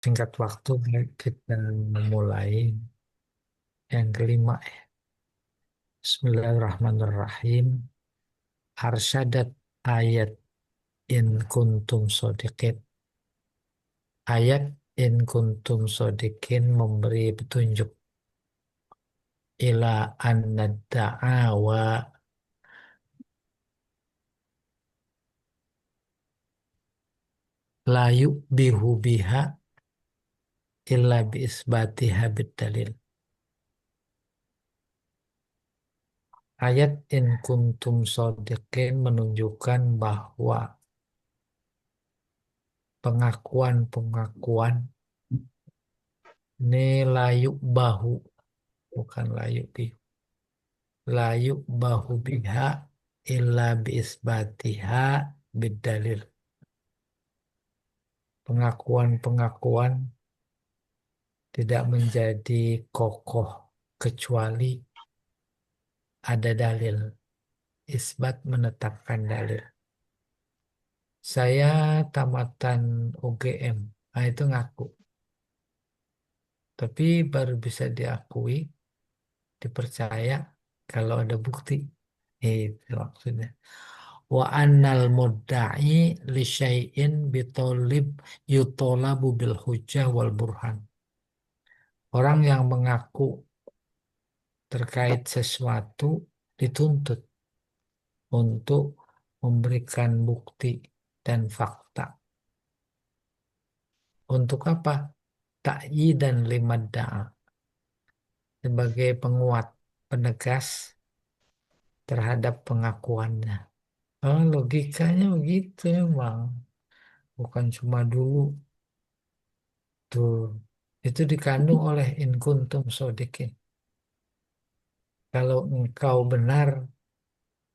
Singkat waktu kita memulai yang kelima ya. Bismillahirrahmanirrahim. Arsyadat ayat in kuntum sodiqin. Ayat in kuntum sodiqin memberi petunjuk ila anna da'awa la yu'bihu biha illa bi isbatiha bid-dalil. Ayat in kuntum sodiqin menunjukkan bahwa pengakuan-pengakuan ini layuk bahu, bukan layuk bihu. Layuk bahu biha illa biisbatiha bidalil. Pengakuan-pengakuan tidak menjadi kokoh kecuali ada dalil. Isbat menetapkan dalil. Saya tamatan UGM. Nah, itu ngaku. Tapi baru bisa diakui, dipercaya kalau ada bukti. Itu maksudnya. Wa annal mudda'i li syai'in bitolib yutolabu bil hujjah wal burhan. Orang yang mengaku terkait sesuatu dituntut untuk memberikan bukti dan fakta. Untuk apa? Ta'yidan limadda'a. Sebagai penguat, penegas terhadap pengakuannya. Oh, logikanya begitu emang. Bukan cuma dulu. Tuh. Itu dikandung oleh in kuntum shodiqin. Kalau engkau benar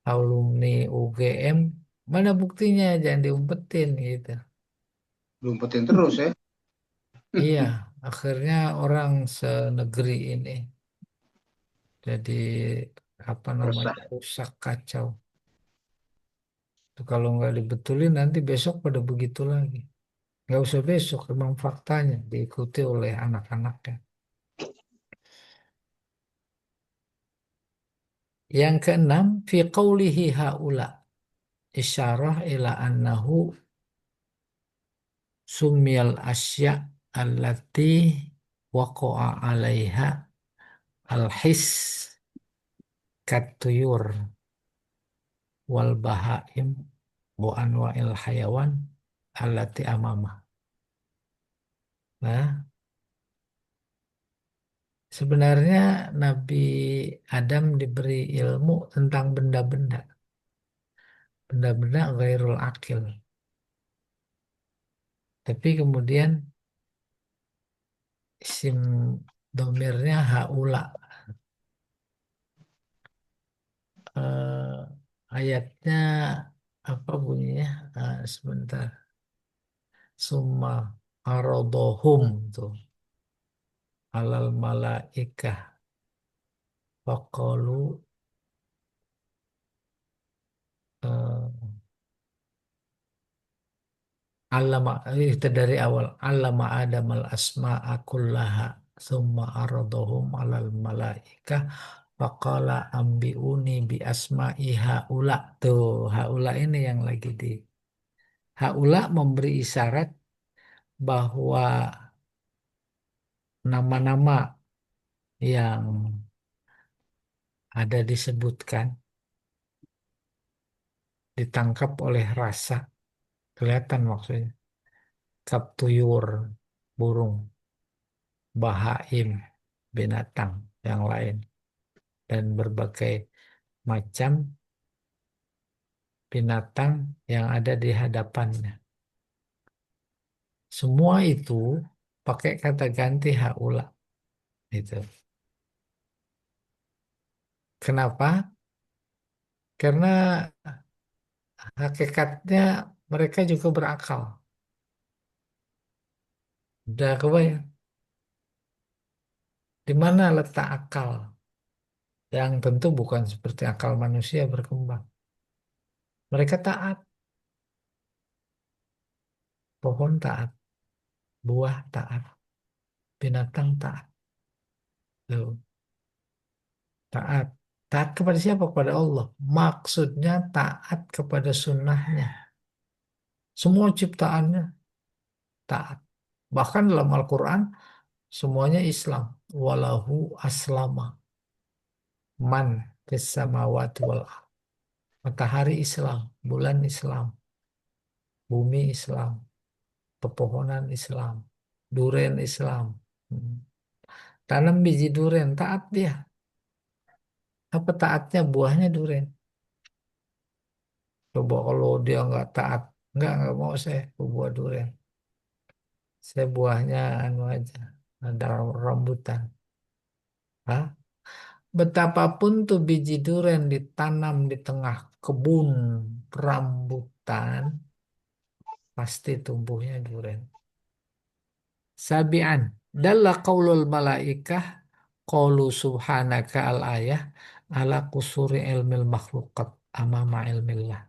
alumni UGM, mana buktinya? Jangan diumpetin gitu. Lumputin terus ya. Iya, akhirnya orang senegeri ini jadi apa Resah. namanya rusak kacau. Tuh, kalau nggak dibetulin nanti besok pada begitu lagi. Nggak usah besok, emang faktanya diikuti oleh anak-anaknya. Yang keenam, fi qawlihi haula isyarah ila annahu sumyal asya allati waqa'a alaiha al-his katuyur wal bahaim wa anwa'il hayawan allati amamah. Nah, sebenarnya Nabi Adam diberi ilmu tentang benda-benda, benda-benda ghairul akil. Tapi kemudian isim domirnya haula. Ayatnya apa bunyinya? Sebentar. Summa arodohum tuh alal malaikah faqalu eh, Allama itu dari awal Allama Adam al asma'a kullaha summa aradahum alal malaikah faqala ambiuni bi asma'i haula tuh haula ini yang lagi di haula memberi isyarat bahwa nama-nama yang ada disebutkan ditangkap oleh rasa kelihatan maksudnya kaptuyur burung bahaim binatang yang lain dan berbagai macam binatang yang ada di hadapannya. Semua itu pakai kata ganti haula. Itu. Kenapa? Karena hakikatnya mereka juga berakal. Udah kebayang? Di mana letak akal? Yang tentu bukan seperti akal manusia berkembang. Mereka taat, pohon taat. buah taat, binatang taat. Loh, taat. Taat kepada siapa? Kepada Allah. Maksudnya taat kepada sunnahnya. Semua ciptaannya taat. Bahkan dalam Al-Quran semuanya Islam. Walahu aslama man fis samawati wal ard. Matahari Islam, bulan Islam, bumi Islam, pepohonan Islam, duren Islam. Hmm. Tanam biji duren, taat dia. Apa taatnya? Buahnya duren. Coba kalau dia nggak taat, nggak mau saya ke buah durian. Saya buahnya anu aja, ada rambutan. Hah? Betapapun tuh biji durian ditanam di tengah kebun rambutan, pasti tumbuhnya durian. Sabian, dalla qaulul malaikah qaulu subhanaka al ayah ala kusuri ilmil makhlukat amama ilmillah.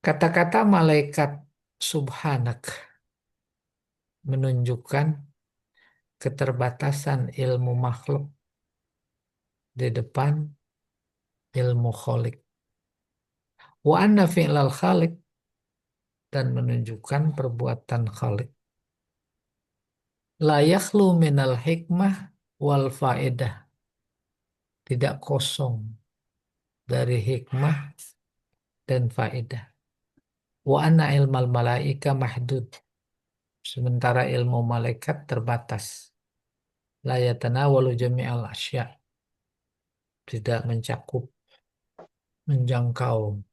Kata-kata malaikat subhanak menunjukkan keterbatasan ilmu makhluk di depan ilmu kholik. Wa anna fi'lal khalik dan menunjukkan perbuatan khalik. La yakhlu minal hikmah wal faedah. Tidak kosong dari hikmah dan faedah. Wa anna ilmal malaika mahdud. Sementara ilmu malaikat terbatas. La yatanawalu jami'al asya. Tidak mencakup, menjangkau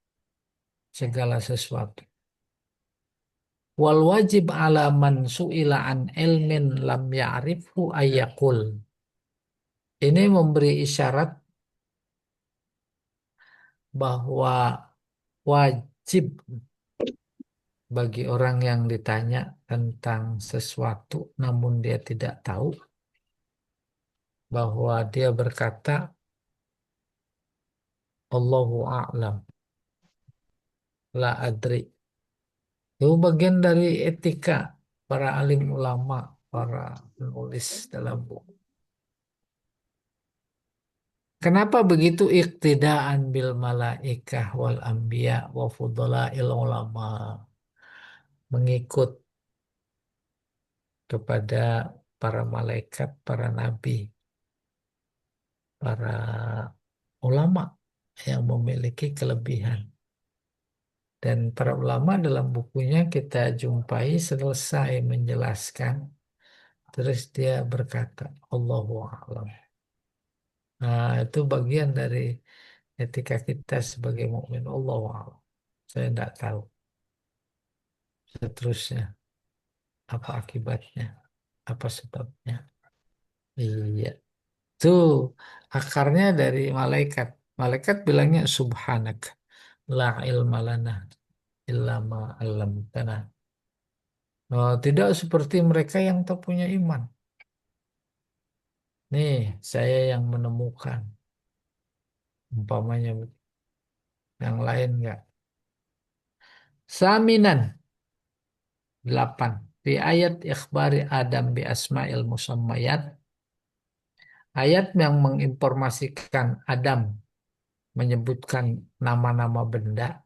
segala sesuatu. Wal wajib ala man su'ila an ilmin lam ya'rifhu ayyakul. Ini memberi isyarat bahwa wajib bagi orang yang ditanya tentang sesuatu namun dia tidak tahu, bahwa dia berkata Allahu a'lam, la adri. Itu bagian dari etika para alim ulama, para penulis dalam buku. Kenapa begitu iktidaan bil malaikah wal anbiya wa fudhala'il ulama, mengikut kepada para malaikat, para nabi, para ulama yang memiliki kelebihan. Dan para ulama dalam bukunya kita jumpai selesai menjelaskan, terus dia berkata, Allahu a'lam. Nah, itu bagian dari etika kita sebagai mukmin. Allahu a'lam. Saya tidak tahu seterusnya apa akibatnya, apa sebabnya. Iya, itu akarnya dari malaikat. Malaikat bilangnya subhanak, la ilma lana illa ma 'allamtana. Oh, tidak seperti mereka yang tak punya iman. Nih, saya yang menemukan. Umpamanya yang lain enggak. Saminan 8. Di ayat ikhbari Adam bi asma'il musammayat. Ayat yang menginformasikan Adam menyebutkan nama-nama benda.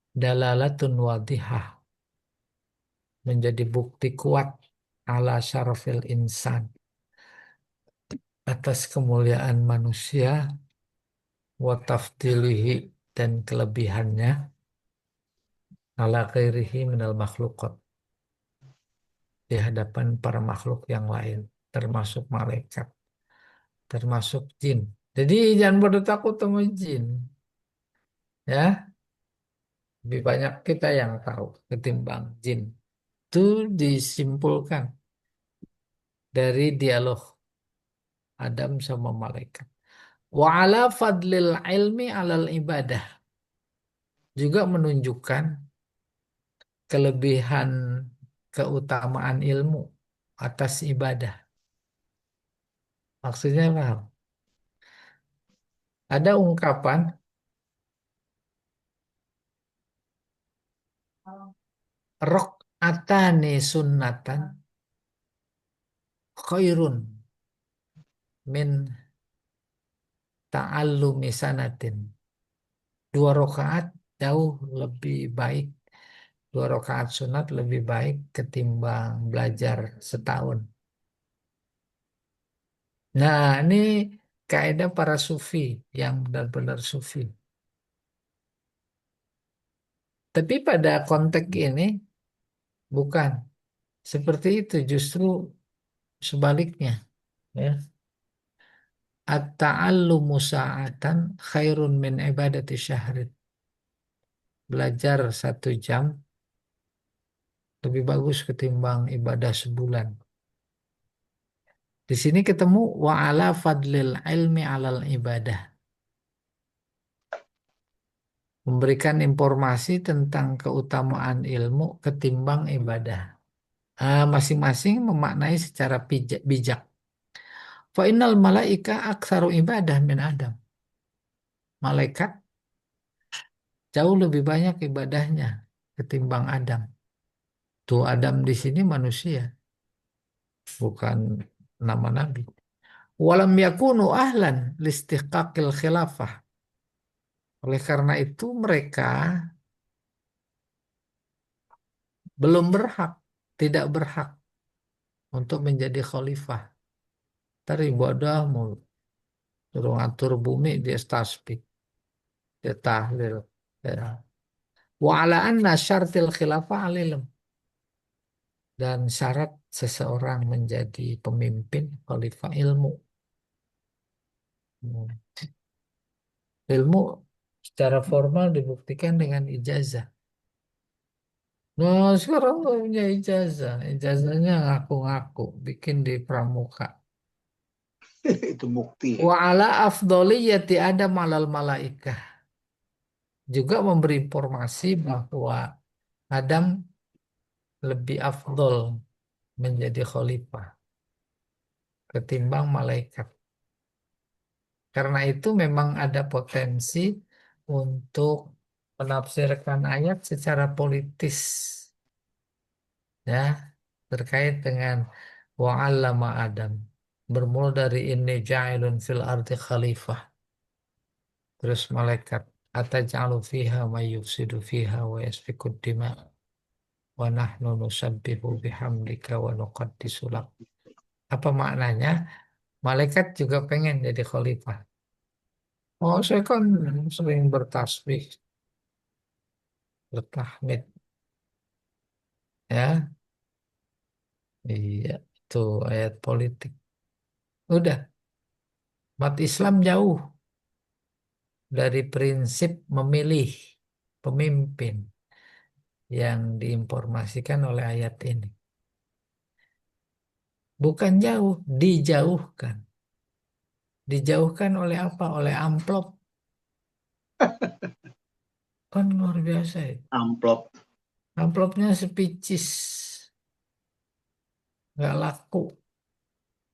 Dalalatun wadihah. Menjadi bukti kuat ala syarafil insan. Atas kemuliaan manusia. Wa tafdilihi dan kelebihannya ala ghairihi minal makhlukat, di hadapan para makhluk yang lain, termasuk malaikat, termasuk jin. Jadi jangan pada takut sama jin, ya. Lebih banyak kita yang tahu ketimbang jin. Itu disimpulkan dari dialog Adam sama malaikat. Wa ala fadlil ilmi alal ibadah, juga menunjukkan kelebihan keutamaan ilmu atas ibadah. Maksudnya paham? Ada ungkapan Rok atani sunnatan khairun min ta'allumi sanatin. Dua rakaat jauh lebih baik. Dua rakaat sunat lebih baik ketimbang belajar setahun. Nah, ini kaidah para sufi yang benar-benar sufi. Tapi pada konteks ini bukan seperti itu, justru sebaliknya. Ya. At-ta'allumu sa'atan khairun min ibadati syahrin. Belajar 1 jam lebih bagus ketimbang ibadah sebulan. Di sini ketemu wa ala fadlil ilmi alal ibadah. Memberikan informasi tentang keutamaan ilmu ketimbang ibadah. Masing-masing memaknai secara bijak. Fa innal malaika aktsaru ibadah min Adam. Malaikat jauh lebih banyak ibadahnya ketimbang Adam. Tuh Adam di sini manusia, bukan nama nabi. Walam yakunu ahlan listiqaqil khilafah. Oleh karena itu mereka belum berhak, tidak berhak untuk menjadi khalifah. Tadi ibadah mau suruh ngatur bumi dia tasbih, dia tahlil. Ya. Wa ala anna syartil khilafah alilm. Dan syarat seseorang menjadi pemimpin khalifah ilmu. Hmm. Ilmu secara formal dibuktikan dengan ijazah. Nah, sekarang nggak punya ijazah. Ijazahnya ngaku-ngaku, bikin di pramuka. Itu bukti ya. Wa ala afdoliyati Adam alal malaikah. Juga memberi informasi bahwa Adam lebih afdol menjadi khalifah ketimbang malaikat. Karena itu memang ada potensi untuk menafsirkan ayat secara politis, ya, terkait dengan wa'allama Adam. Bermula dari inni ja'ilun fil ardi khalifah. Terus malaikat ataj'alu fiha may yufsidu fiha wa yasfikud dima wa nahnu nusabbihu bihamdika wa nuqaddisu lak. Apa maknanya? Malaikat juga pengen jadi khalifah. Oh, saya kan sering bertasbih, bertahmid, ya. Iya, itu ayat politik. Udah, umat Islam jauh dari prinsip memilih pemimpin yang diinformasikan oleh ayat ini. Bukan jauh, dijauhkan. Dijauhkan oleh apa? Oleh amplop. Kan luar biasa itu. Amplop. Amplopnya sepicis, nggak laku.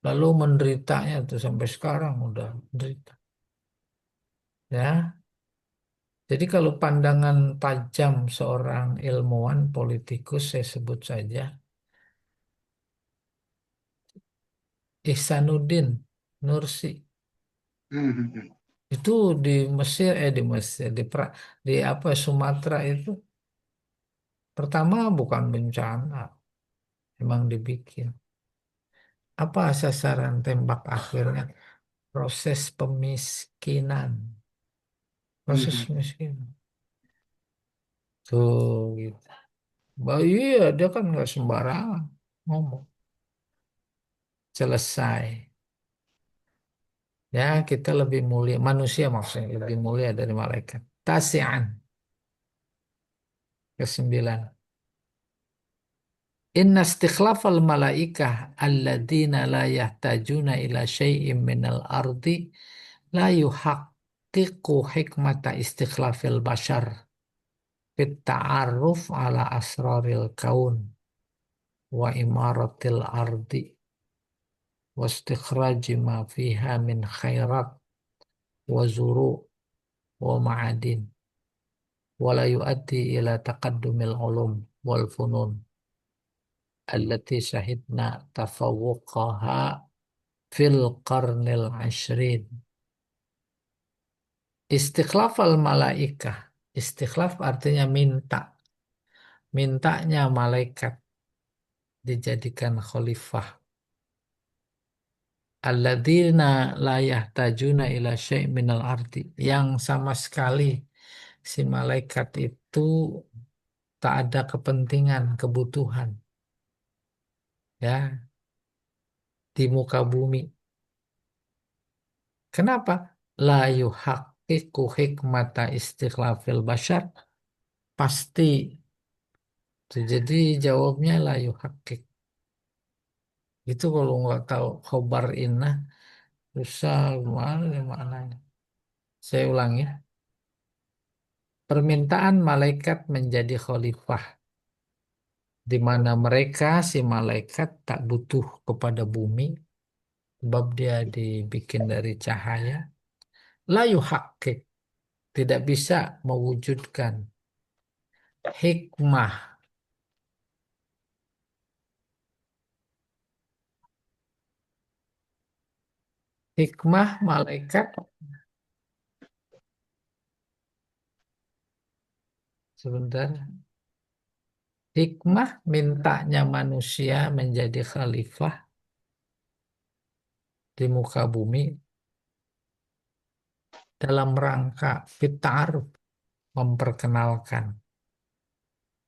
Lalu menderitanya tuh sampai sekarang udah menderita. Ya, jadi kalau pandangan tajam seorang ilmuwan politikus, saya sebut saja Ihsanuddin Nursi. Hmm. Itu di Mesir, di Mesir, di apa Sumatera itu pertama bukan bencana, memang dibikin. Apa sasaran tembak akhirnya? Proses pemiskinan, proses Hmm. pemiskinan. Tuh gitu. Bah, iya, dia kan nggak sembarangan ngomong. Selesai. Ya, kita lebih mulia, manusia maksudnya lebih mulia dari malaikat. Tasian, ke-9. Inna istikhlafal malaikah alladzina la yahtajuna ila syai'im minal ardi la yuhaqqiqu hikmata istikhlafil bashar fit ta'arruf ala asraril kaun wa imaratil ardi wa istikhraji ma fiha min khairat wa zuru wa ma'adin wala yuaddi ila taqaddumil ulum. wal funun allati syahidna tafawuqaha fil qarnil ashrin. Istikhlaf al malaikah. Istikhlaf artinya minta. Mintanya malaikat dijadikan khalifah. Alladzina la yahtajuna ila syai' minal ardi. Yang sama sekali si malaikat itu tak ada kepentingan, kebutuhan ya di muka bumi. Kenapa? La yuhaqqiqu hikmata istikhlafil bashar. Pasti. Jadi jawabnya la yuhaqqiq. Itu kalau nggak tahu khobar innah, susah gimana ya maknanya. Saya ulangi. Permintaan malaikat menjadi khalifah, di mana mereka si malaikat tak butuh kepada bumi, sebab dia dibikin dari cahaya. La yuhaqqiq, tidak bisa mewujudkan hikmah. Hikmah malaikat, sebentar. Hikmah mintanya manusia menjadi khalifah di muka bumi dalam rangka fitrah, memperkenalkan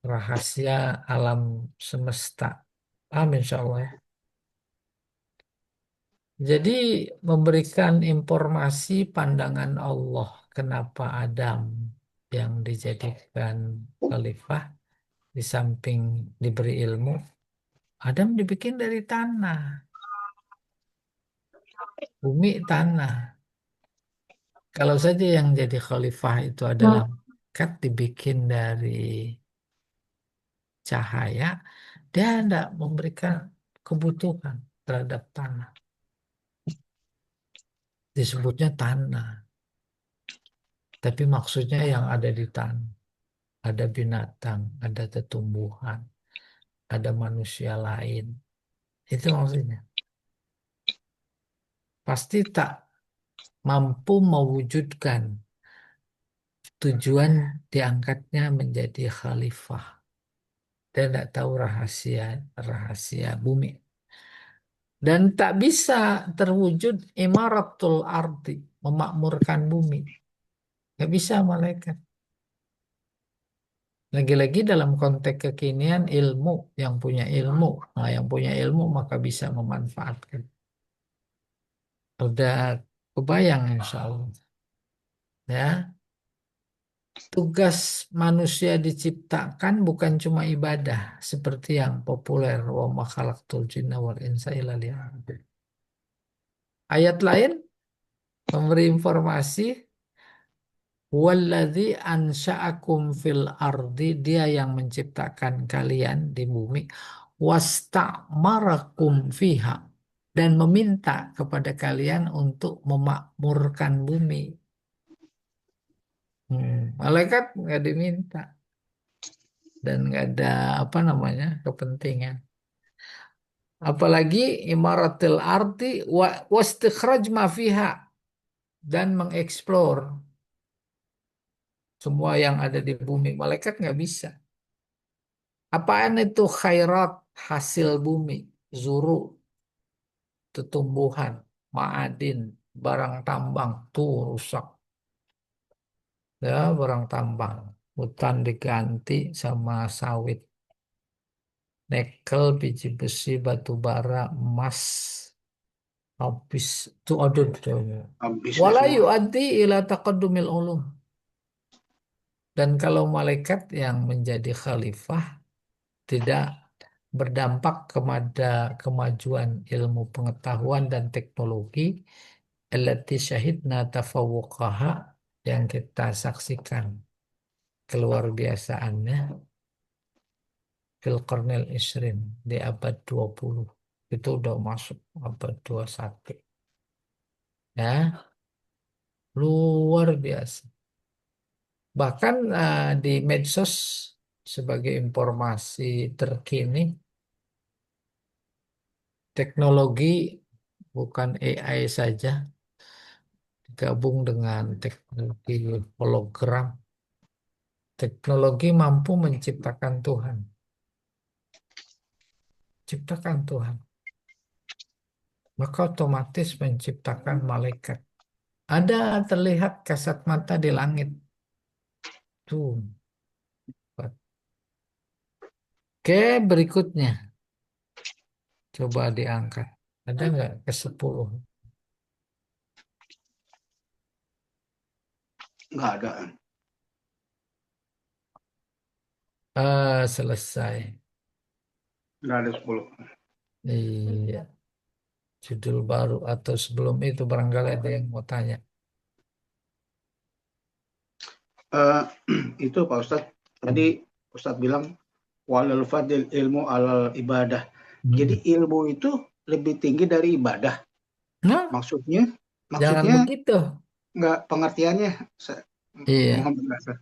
rahasia alam semesta. Amin, insya Allah ya. Jadi memberikan informasi pandangan Allah kenapa Adam yang dijadikan khalifah di samping diberi ilmu, Adam dibikin dari tanah, bumi tanah. Kalau saja yang jadi khalifah itu adalah malaikat dibikin dari cahaya, dia tidak memberikan kebutuhan terhadap tanah. Disebutnya tanah, tapi maksudnya yang ada di tanah. Ada binatang, ada tumbuhan, ada manusia lain. Itu maksudnya. Pasti tak mampu mewujudkan tujuan diangkatnya menjadi khalifah. Dia tidak tahu rahasia bumi. Dan tak bisa terwujud imaratul ardi, memakmurkan bumi. Nggak bisa malaikat. Lagi-lagi dalam konteks kekinian ilmu, yang punya ilmu. Nah, yang punya ilmu maka bisa memanfaatkan. Udah kebayang insya Allah. Ya, tugas manusia diciptakan bukan cuma ibadah seperti yang populer wa ma khalaqtul jinna wal insa illa liya'budun. Ayat lain memberi informasi walladzi ansha'akum fil ardi, dia yang menciptakan kalian di bumi, wasta'marakum fiha, dan meminta kepada kalian untuk memakmurkan bumi. Malaikat nggak diminta dan nggak ada apa namanya kepentingan. Apalagi imaratil arti wastikhraj ma fiha, dan mengeksplor semua yang ada di bumi. Malaikat nggak bisa. Apaan itu khairat, hasil bumi, zuru, tumbuhan, ma'adin, barang tambang, tuh rusak. Ya, barang tambang. Hutan diganti sama sawit. Nikel, biji besi, batu bara, emas, habis. Tuh ada. Habis Wala semua. yu'addi ila taqaddumil ulum. Dan kalau malaikat yang menjadi khalifah tidak berdampak kepada kemajuan ilmu pengetahuan dan teknologi allati syahidna tafawuqaha, yang kita saksikan keluar biasaannya fil qarnil isrin, di abad 20. Itu udah masuk abad 21 ya, luar biasa. Bahkan di medsos sebagai informasi terkini, teknologi bukan AI saja, digabung dengan teknologi hologram, teknologi mampu menciptakan Tuhan, ciptakan Tuhan, maka otomatis menciptakan malaikat. Ada terlihat kasat mata di langit. Tuh. Oke, berikutnya. Coba diangkat. Ada nggak ke 10? Nggak ada. Selesai. Nggak ada 10. Iya, judul baru atau sebelum itu barangkali ada yang mau tanya. Eh, itu Pak Ustadz, tadi Hmm. Ustadz bilang walal fadil ilmu alal ibadah. Jadi Hmm. ilmu itu lebih tinggi dari ibadah. Nah, Maksudnya, jangan maksudnya begitu. nggak pengertiannya. Saya Iya, mohon penjelasan.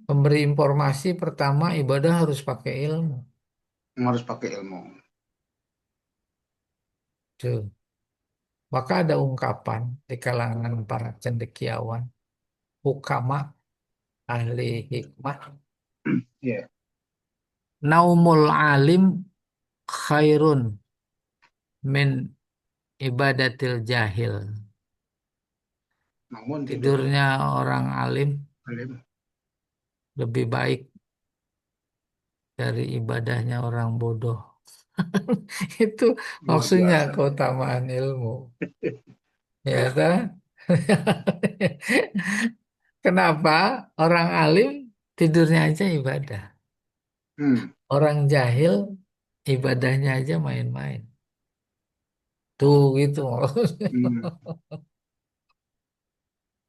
pemberi informasi pertama ibadah harus pakai ilmu. Harus pakai ilmu. Tuh. Maka ada ungkapan di kalangan para cendekiawan, hukama, ahli hikmah, Iya. naumul alim khairun min ibadatil jahil. Namun tidur Tidurnya orang alim alim. lebih baik dari ibadahnya orang bodoh. Itu Luar maksudnya biasa. keutamaan ilmu. Ya, kan? Kenapa orang alim tidurnya aja ibadah. Hmm. Orang jahil ibadahnya aja main-main. Tuh gitu. Hmm.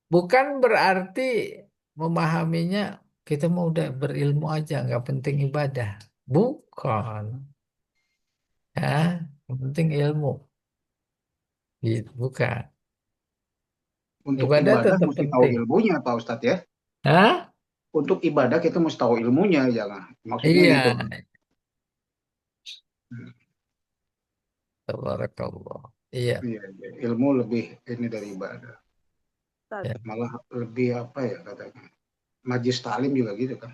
Bukan berarti memahaminya kita mau udah berilmu aja, nggak penting ibadah. Bukan. Ya, yang penting ilmu. Gitu, bukan. Untuk Ibadah ibadah tetap mesti tahu penting. ilmunya Pak Ustadz ya. Hah? Untuk ibadah kita mesti tahu ilmunya, jangan. Maksudnya gitu. Iya. Hmm. Tabarakallah. Iya. Iya, iya. Ilmu lebih ini dari ibadah. Ustaz, Ya. Malah lebih apa ya katanya. Majlis talim juga gitu kan.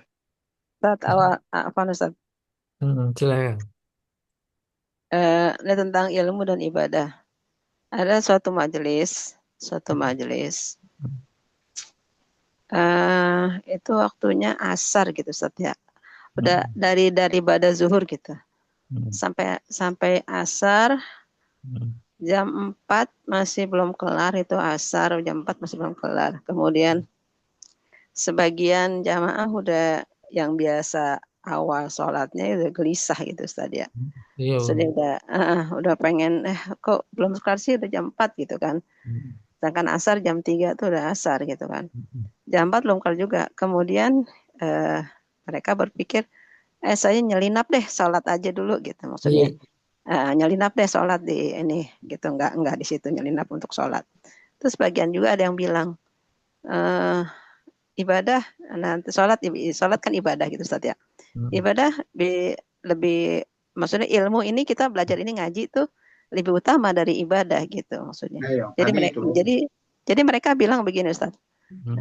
Ustaz, awal apa Ustaz? Silakan. Ini tentang ilmu dan ibadah. Ada suatu majelis, itu waktunya asar gitu Ustaz ya. Udah Hmm. dari pada zuhur gitu. Hmm. Sampai sampai asar Hmm. jam 4 masih belum kelar itu asar jam 4 masih belum kelar. Kemudian sebagian jamaah udah yang biasa awal sholatnya udah gelisah gitu Ustaz ya. Iya. Maksudnya udah pengen kok belum kelar sih udah jam 4 gitu kan. Hmm. Sedangkan asar jam 3 tuh udah asar gitu kan. Hmm. Jam 4 belum kelar juga. Kemudian eh, mereka berpikir saya nyelinap deh sholat aja dulu gitu. Iya. Maksudnya nyelinap deh sholat di ini gitu. Enggak di situ nyelinap untuk sholat. Terus bagian juga ada yang bilang eh, ibadah nanti sholat kan ibadah gitu Ustaz ya. Hmm. Ibadah lebih maksudnya ilmu ini kita belajar ini ngaji tuh lebih utama dari ibadah gitu maksudnya. Nah, yang Jadi tadi mereka itu. jadi mereka bilang begini Ustaz, Hmm.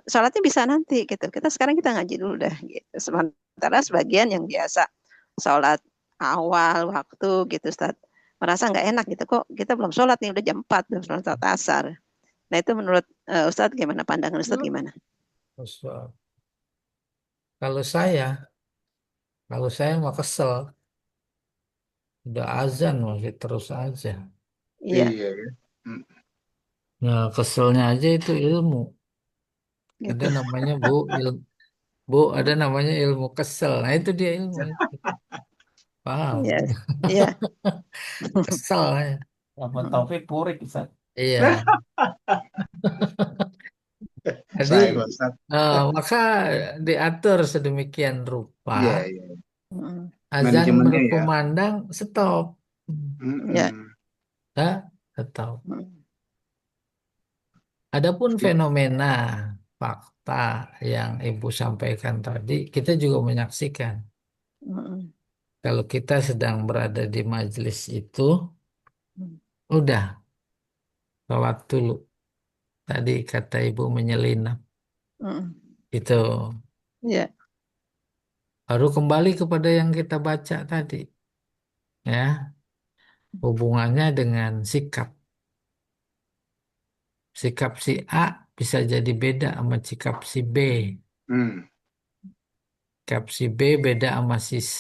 sholatnya bisa nanti gitu. Sekarang kita ngaji dulu dah gitu. Sementara sebagian yang biasa sholat awal waktu gitu Ustaz merasa nggak enak gitu kok kita belum sholat nih udah jam 4 belum sholat asar. Nah itu menurut Ustaz gimana pandangan Ustaz gimana? Terus, kalau saya, kalau saya mau kesel, udah azan masih terus aja. Iya Iya ya. Hmm. Nah, keselnya aja itu ilmu. Ada gitu. namanya Bu, ada namanya ilmu kesel. Nah, itu dia ilmu itu. Paham? Iya. Iya. Kesel ya. Rahmat Mm. Taufik Purik, Ustaz. Iya. Jadi, Saya Pak Ustadz. maka diatur sedemikian rupa, Iya, iya. Mm. azan Manajemennya ya. berkumandang, stop. Iya. Mm-mm. Ya, stop. Mm. Adapun fenomena fakta fakta yang Ibu sampaikan tadi, kita juga menyaksikan. Mm, Kalau kita sedang berada di majelis itu, mm, udah, sholat dulu. Tadi kata Ibu menyelinap. mm. Itu Ya. baru kembali kepada yang kita baca tadi. Ya, hubungannya dengan sikap. Sikap si A bisa jadi beda sama sikap si B. Hmm. Sikap si B beda sama si C.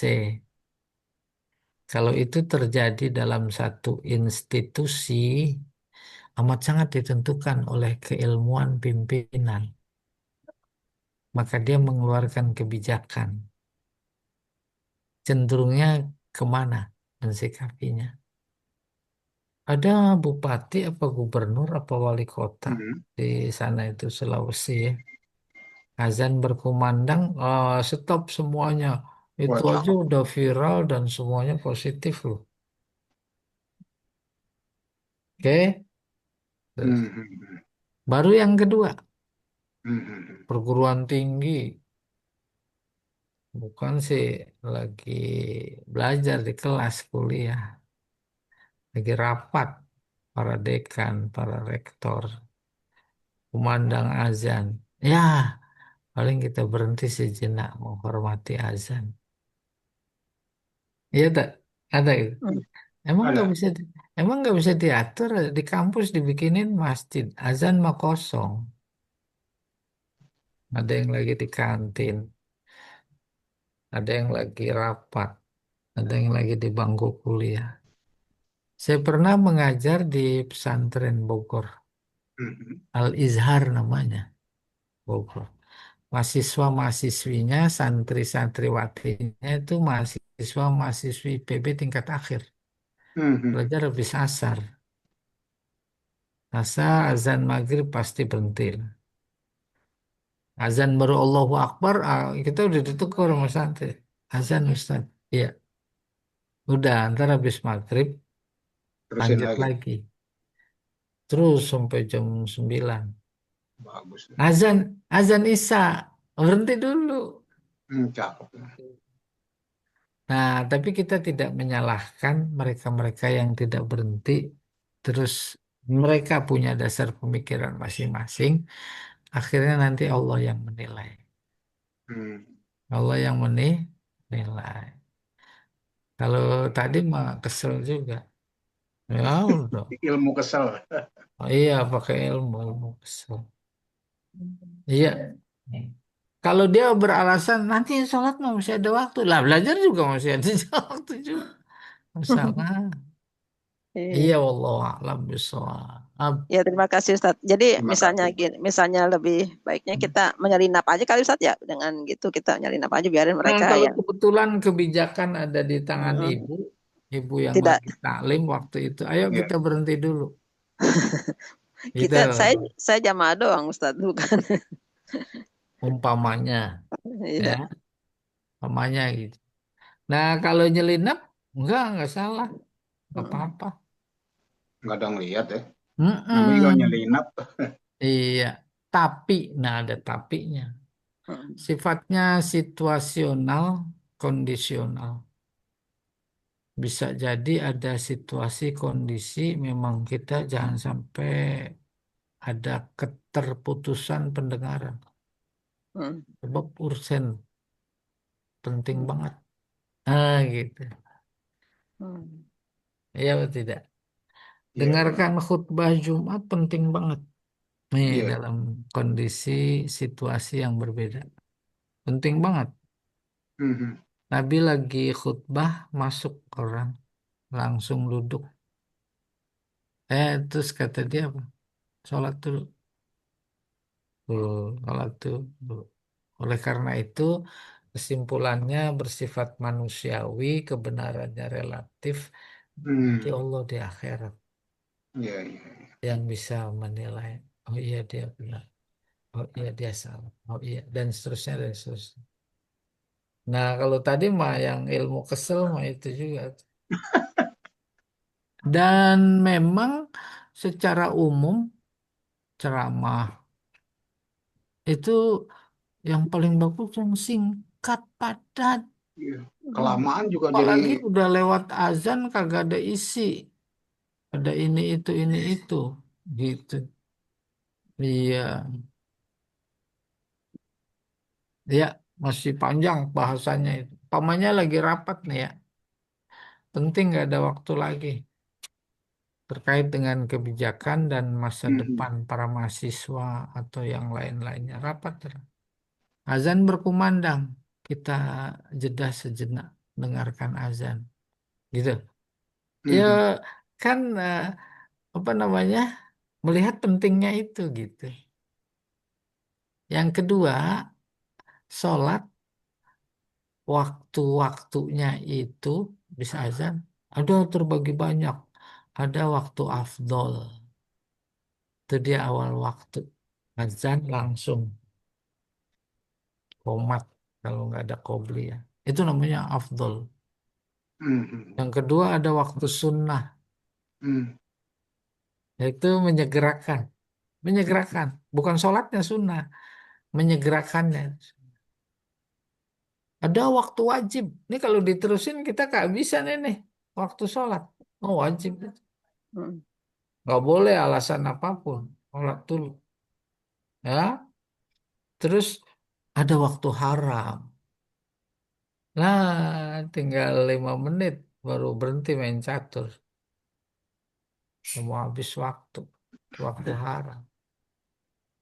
Kalau itu terjadi dalam satu institusi, amat sangat ditentukan oleh keilmuan pimpinan. Maka dia mengeluarkan kebijakan. Cenderungnya kemana mensikapinya. Ada bupati, apa gubernur, apa wali kota Hmm. di sana itu Sulawesi ya. Azan berkumandang, stop semuanya. Itu Wah, aja cakep. udah viral dan semuanya positif loh. Oke, Hmm. terus Hmm. baru yang kedua, Hmm. Hmm. perguruan tinggi. Bukan sih lagi belajar di kelas kuliah, lagi rapat para dekan, para rektor, kumandang azan. Ya, paling kita berhenti sejenak menghormati azan. Iya tak? Ada itu. Mm, Emang nggak Ada. bisa emang nggak bisa diatur di kampus dibikinin masjid azan mah kosong. Ada yang lagi di kantin, ada yang lagi rapat, ada yang lagi di bangku kuliah. Saya pernah mengajar di pesantren Bogor, Hmm. Al-Izhar namanya, Bogor. Mahasiswa-mahasiswinya, santri-santriwatinya itu mahasiswa-mahasiswi PB tingkat akhir. Hmm. Hmm. Belajar habis asar. Asar, azan maghrib pasti berhenti. Azan baru Allahu Akbar, kita udah ditegur sama santri. Azan Ustaz. Iya, udah ntar habis maghrib Terusin lanjut lagi. lagi. Terus sampai jam 9. Bagus. Azan, azan Isya. Berhenti dulu. Hmm. Cakep. Nah, tapi kita tidak menyalahkan mereka-mereka yang tidak berhenti. Terus mereka punya dasar pemikiran masing-masing. Akhirnya nanti Allah yang menilai. Hmm. Allah yang menilai. Kalau tadi mah kesel juga. Ya udah. Ilmu kesel. Oh, iya, pakai ilmu, ilmu kesel. Iya. Kalau dia beralasan nanti sholat mah masih ada waktu. Lah belajar juga masih ada waktu juga. Masalah. Iya, Iya. wallahu a'lam bishawab. Ya, terima kasih Ustadz. Jadi Terima misalnya kasih. gini, misalnya lebih baiknya kita menyelinap aja kali Ustadz ya. Dengan gitu kita nyelinap aja biarin Nah, mereka kalau yang kebetulan kebijakan ada di tangan mm, ibu, ibu yang tidak lagi taklim waktu itu, ayo Ya. kita berhenti dulu. Gitu, kita saya jamaah doang Ustadz bukan. umpamanya, ya, Iya. umpamanya gitu. Nah, kalau nyelinap, enggak salah, enggak Mm, apa-apa. Nggak ada ngeliat ya. Namanya juga Mm-mm. nyelinap. Iya, tapi, nah ada tapinya. mm, Sifatnya situasional, kondisional. Bisa jadi ada situasi kondisi memang kita jangan sampai ada keterputusan pendengaran. mm, Sebab ursen penting mm, banget. Ah gitu. mm. Iya atau tidak? Iya Dengarkan benar. khutbah Jumat penting banget. Nih Iya. dalam kondisi situasi yang berbeda. Penting banget. Hmm. Nabi lagi khutbah masuk orang langsung duduk. Terus kata dia apa? Sholat dulu. Tuh, sholat dulu. Oleh karena itu kesimpulannya bersifat manusiawi, kebenarannya relatif. Nanti Hmm. Allah di akhirat Iya, iya. yang bisa menilai. Oh iya dia benar. Oh iya dia salah. Oh iya dan seterusnya dan seterusnya. Nah kalau tadi mah yang ilmu kesel mah itu juga. Dan memang secara umum ceramah Itu yang paling bagus yang singkat, padat. Iya. Hmm. Kelamaan juga jadi Apalagi udah lewat azan kagak ada isi. Ada ini itu. Gitu. Iya. Ya, masih panjang bahasanya itu. Pamannya lagi rapat nih ya. Penting nggak ada waktu lagi. Terkait dengan kebijakan dan masa Mhm. depan para mahasiswa atau yang lain-lainnya. Rapat. Azan berkumandang. Kita jeda sejenak dengarkan azan. Gitu. Ya Mhm. kan apa namanya? Melihat pentingnya itu gitu. Yang kedua, sholat waktu-waktunya itu bisa azan. Ada terbagi banyak. Ada waktu afdol. Itu dia awal waktu. Azan langsung komat kalau nggak ada qobli ya. Itu namanya afdol. Mhm. Yang kedua ada waktu sunnah. Mhm. Yaitu menyegerakan. Menyegerakan. Bukan sholatnya sunnah. Menyegerakannya. Ada waktu wajib. Ini kalau diterusin kita nggak bisa nih. Waktu sholat. Oh wajib. Hmm. Nggak boleh alasan apapun. Sholat dulu. Ya. Terus ada waktu haram. Nah, tinggal 5 menit baru berhenti main catur. Mau habis waktu. Waktu haram.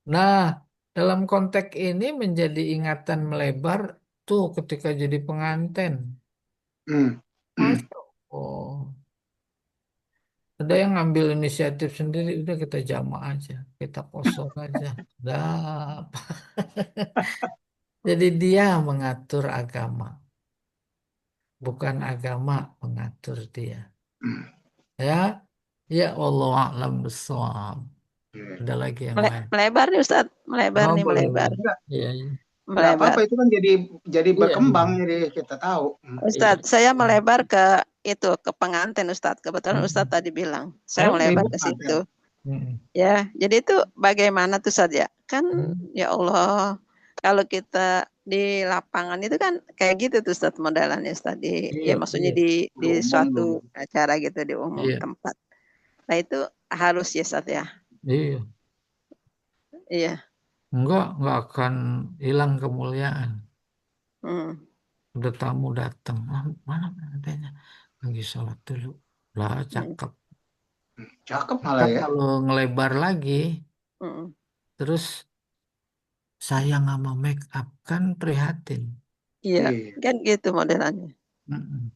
Nah, dalam konteks ini menjadi ingatan melebar tuh ketika jadi pengantin. Mhm. Mhm. Masuk. Oh, ada yang ngambil inisiatif sendiri, udah kita jamaah aja, kita kosong aja. Dah. Jadi dia mengatur agama, bukan agama mengatur dia. Mhm. Ya, ya Allah a'lam bishawab. Iya. Ada lagi yang lain. Melebar nih Ustadz, melebar Oh, nih, boleh, melebar, boleh. Enggak, Iya, iya. enggak apa-apa melebar. itu kan jadi Iya, berkembang iya. jadi kita tahu. Iya. Ustadz, saya melebar ke itu, ke pengantin Ustadz. Kebetulan Ustadz Mm-mm. tadi bilang, saya Oh, melebar Ibu ke pengantin. situ. mm-mm. Ya, jadi itu bagaimana tuh Ustadz ya? Kan Mm. ya Allah, kalau kita di lapangan itu kan kayak gitu tuh Ustadz modelannya Ustadz. Ya Iya, maksudnya iya, di Umum dulu. suatu acara gitu, di umum iya, tempat. Nah itu harus ya Ustadz ya. iya. Iya. Enggak akan hilang kemuliaan. Hmm. Udah tamu datang, ah, mana adanya? Lagi sholat dulu. Lah, Hmm. cakep. Cakep malah Ntar ya. kalau ngelebar lagi, Hmm. terus sayang sama make up kan prihatin. Iya, Iya. kan gitu modelannya. Mm-mm.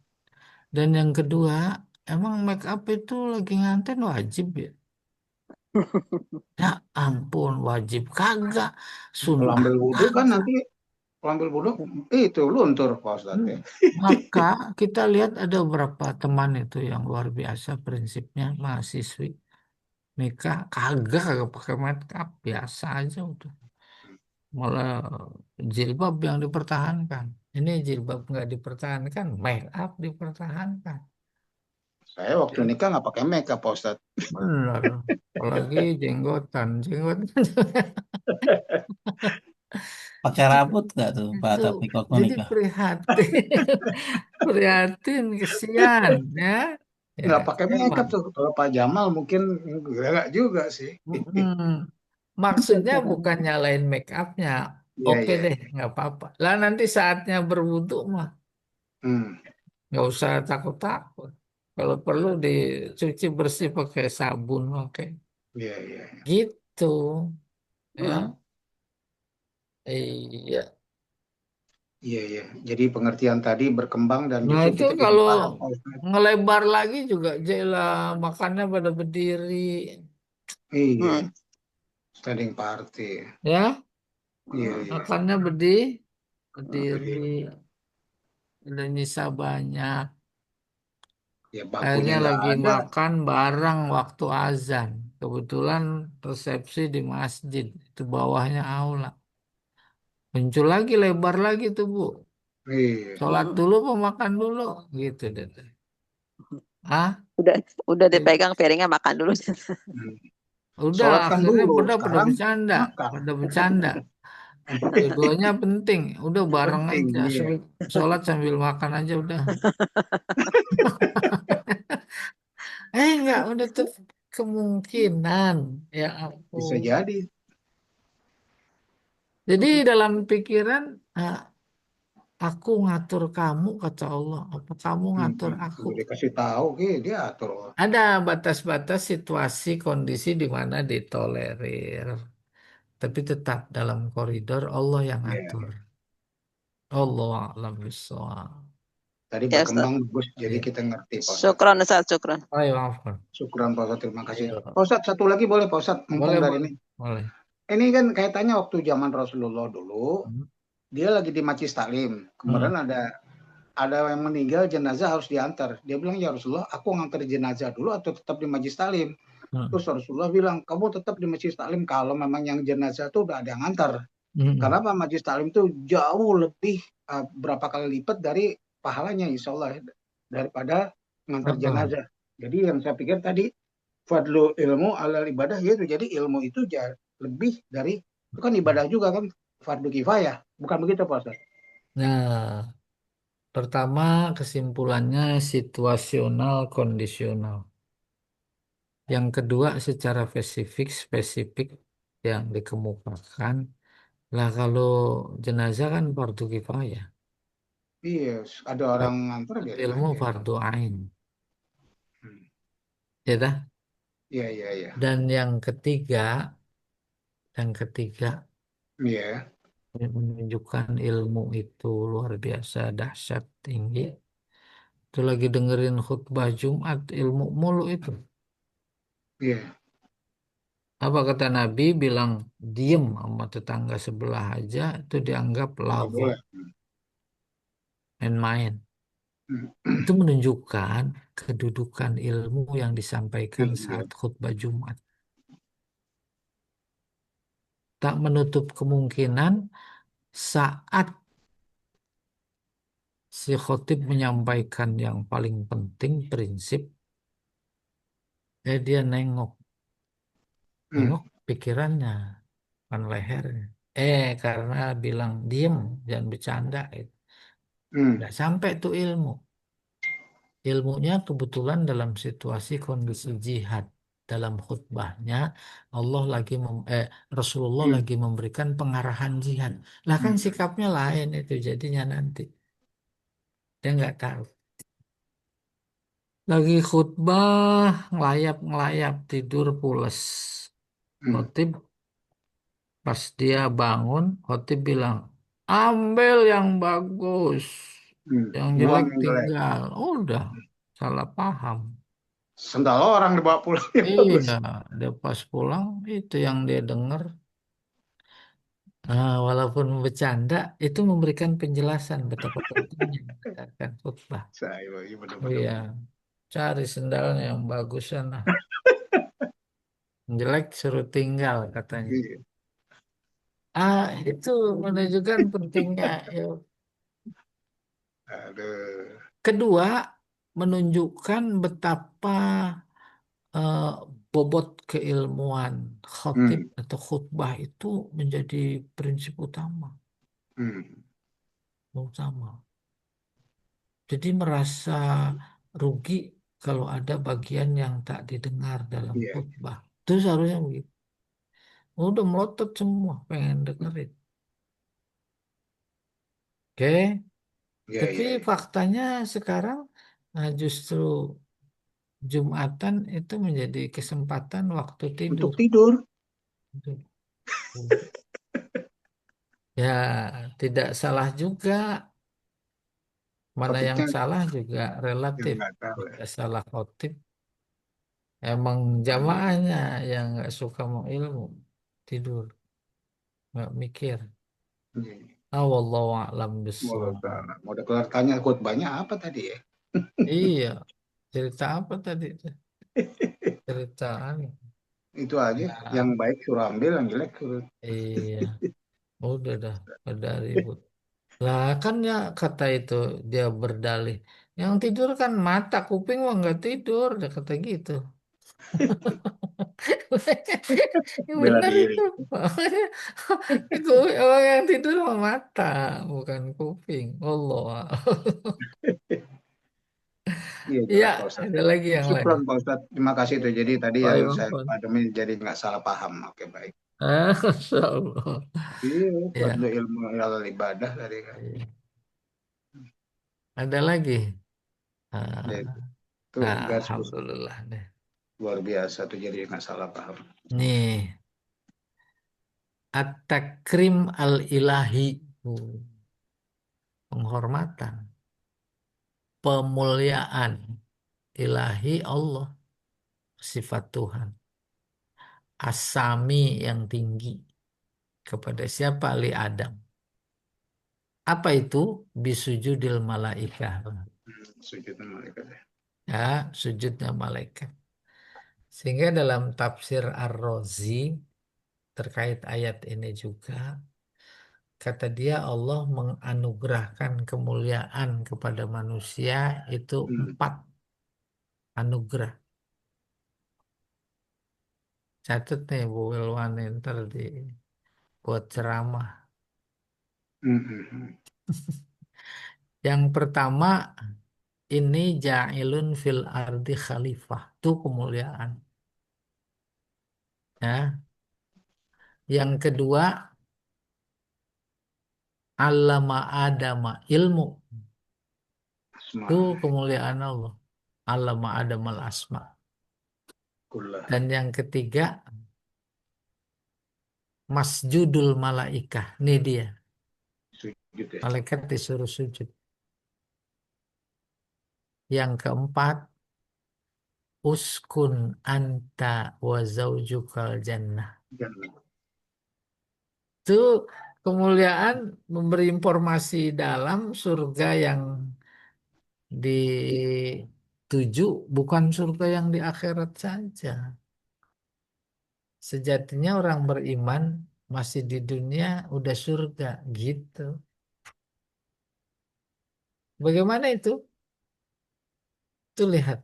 Dan yang kedua, emang make up itu lagi nganten wajib ya? Ya ampun, wajib kagak, Kalau sunnah ambil wudhu kan kagak. nanti kalau ambil wudhu itu luntur Pak Ustadz Hmm. ya. Maka kita lihat ada beberapa teman itu yang luar biasa prinsipnya, mahasiswi nikah kagak pakai makeup, biasa aja udah. Malah jilbab yang dipertahankan. Ini jilbab nggak dipertahankan, make up dipertahankan. Saya waktu Ya, nikah nggak pakai makeup Pak Ustadz. benar. Apalagi jenggotan. Pakai rambut nggak tuh Pak Itu Taufik waktu jadi nikah? prihatin, prihatin, kesian ya. Ya Nggak pakai makeup memang. tuh. Kalau Pak Jamal mungkin enggak juga sih. Mm-mm. Maksudnya bukan nyalain make upnya. Iya, Oke iya. deh, nggak apa-apa. Lah nanti saatnya berwudu mah Hmm. nggak usah takut-takut. Kalau perlu dicuci bersih pakai sabun, oke. Iya, iya. Gitu, Hmm. ya. Iya. Iya, iya. Jadi pengertian tadi berkembang dan Nah justru itu kita jadi kalau paham Pak Ustadz. ngelebar lagi juga jela makannya pada berdiri, Iya, Hmm. standing party. ya. Iya, Hmm. iya. Makannya berdiri, Jadi ada nyisa banyak. ya bakunya Akhirnya nggak lagi ada. makan bareng waktu azan. Kebetulan resepsi di masjid, itu bawahnya aula. Muncul lagi, lebar lagi tuh Bu. Iya. Sholat Hmm. dulu, mau makan dulu, gitu deh. Ah, Udah udah gitu. dipegang piringnya makan dulu. Hmm. Udah Sholat kan akhirnya dulu, pada sekarang bercanda, makan. pada bercanda. Dua-duanya penting. Udah bareng Penting, aja. iya. Sholat sambil makan aja udah. Enggak, udah tuh kemungkinan. Ya Bisa ampun. jadi. Jadi dalam pikiran, ah, aku ngatur kamu, kata Allah. Apa kamu ngatur aku? Udah dikasih tahu, dia atur. Ada batas-batas situasi, kondisi di mana ditolerir. Tapi tetap dalam koridor Allah yang Ya, atur. Allah a'lam bishawab. tadi Ya Ustaz. berkembang bagus, jadi Iya. kita ngerti Pak Ustadz. Syukron Ustaz, syukron. Ayo, maafkan. Syukran Pak Ustadz, terima kasih. Ayo. Pak Ustadz, satu lagi boleh Pak Ustadz, mumpung Boleh, dari boleh, ini. boleh. Ini kan kaitannya waktu zaman Rasulullah dulu, Hmm. dia lagi di Majlis Taklim. Hmm. Kemudian ada yang meninggal, jenazah harus diantar. Dia bilang, ya Rasulullah, aku ngantar jenazah dulu atau tetap di Majlis Taklim? Hmm. Terus Rasulullah bilang, kamu tetap di Majlis Taklim kalau memang yang jenazah itu udah ada yang ngantar. Hmm. Karena Pak Majlis Taklim itu jauh lebih berapa kali lipat dari pahalanya insya Allah daripada ngantar Hmm. jenazah. Jadi yang saya pikir tadi fadlu ilmu alal ibadah yaitu jadi ilmu itu lebih dari itu kan ibadah juga kan fardu kifayah. Bukan begitu Pak Ustaz? Nah, pertama kesimpulannya situasional kondisional. Yang kedua secara spesifik yang dikemukakan. Lah kalau jenazah kan fardu kifayah. Iya, ada orang ngantar biarin Ilmu aja. fardu ain. Hmm. Ya dah? Iya, iya, iya. Dan yang ketiga Iya, menunjukkan ilmu itu luar biasa dahsyat tinggi. Itu lagi dengerin khutbah Jumat ilmu mulu itu. iya. Apa kata Nabi bilang diem sama tetangga sebelah aja itu dianggap Nggak lagu, boleh. main-main. Hmm. Itu menunjukkan kedudukan ilmu yang disampaikan Iya. saat khutbah Jumat. Tak menutup kemungkinan saat si khotib menyampaikan yang paling penting prinsip, dia nengok, Hmm. pikirannya, kan lehernya. Karena bilang diem, jangan bercanda. Hmm. Nggak sampai tuh ilmu. Ilmunya kebetulan dalam situasi kondisi jihad. Dalam khutbahnya Allah Rasulullah Hmm. lagi memberikan pengarahan jihad. Lah kan Hmm. sikapnya lain itu jadinya nanti. Dia nggak tahu. Lagi khutbah ngelayap-ngelayap tidur pules. Hmm. Khotib pas dia bangun, khotib bilang, ambil yang bagus, Hmm. yang jelek Buang yang jelek. tinggal. Udah, salah paham. Sendal orang dibawa pulang yang bagus. Iya, dia pas pulang itu yang dia dengar. Walaupun bercanda, itu memberikan penjelasan betapa pentingnya mendengarkan khutbah. Saya ini benar-benar. Iya, cari sendalnya yang bagus sana. Yang jelek suruh tinggal katanya. Iya. Itu menunjukkan pentingnya. Ya. Aduh. Kedua, menunjukkan betapa eh, bobot keilmuan khatib Hmm. atau khutbah itu menjadi prinsip utama. Hmm. Utama. Jadi merasa rugi kalau ada bagian yang tak didengar dalam Iya. khutbah. Itu seharusnya begitu. Udah melotot semua pengen dengerin. Oke, Iya, tapi iya, iya. faktanya sekarang justru Jumatan itu menjadi kesempatan waktu tidur. Untuk tidur. Ya, tidak salah juga. Mana yang Topiknya salah juga relatif. nggak tahu ya. Tidak salah khotib. Emang Aduh. jamaahnya yang nggak suka mau ilmu. Tidur, nggak mikir. Iya. Wallahu a'lam Mau bishawab. mau udah kelar tanya khutbahnya apa tadi ya? Iya, cerita apa tadi? Cerita Itu aja. Yang ya, baik suruh ambil, yang jelek suruh. iya, udah dah, pada ribut. Lah kan ya kata itu dia berdalih. Yang tidur kan mata, kuping mah nggak tidur, dia kata gitu. Bela Benar diri. itu. Itu orang yang tidur sama mata, bukan kuping. Allah. Iya Iya, jelas Pak Ustadz. ada lagi yang lain. Syukron Pak Ustadz. Terima kasih itu. Jadi tadi yang saya Waalaikumsalam. pahami jadi nggak salah paham. Oke baik. Masya Allah. Iya, fadlu Ya, ilmu ilal ibadah tadi kan. iya. Ada lagi. Ya, Ah, itu nah, garis besar Alhamdulillah deh. luar biasa tuh jadi nggak salah paham. Nih, at-takrim al-ilahi. Penghormatan, pemuliaan ilahi Allah, sifat Tuhan. Asami yang tinggi. Kepada siapa? Ali Adam. Apa itu? Bisujudil malaikah. Sujud malaikat ya. Ya, sujudnya malaikat. Sehingga dalam tafsir Ar-Razi terkait ayat ini juga, kata dia Allah menganugerahkan kemuliaan kepada manusia itu Hmm. 4 anugerah. Catat nih Bu Wilwan ntar di buat ceramah. Hmm, hmm, hmm. Yang pertama ini ja'ilun fil ardi khalifah. Itu kemuliaan. Ya. Yang kedua, allama adama ilmu. Asma Itu kemuliaan Allah. Allama adamal asma. kullah. Dan yang ketiga, masjudul malaikah. Ini dia. Sujud ya. Malaikat disuruh sujud. Yang keempat, uskun anta wa zaujukal jannah. Jangan. Itu kemuliaan memberi informasi dalam surga yang dituju, bukan surga yang di akhirat saja. Sejatinya orang beriman masih di dunia udah surga gitu. Bagaimana itu? Tuh lihat.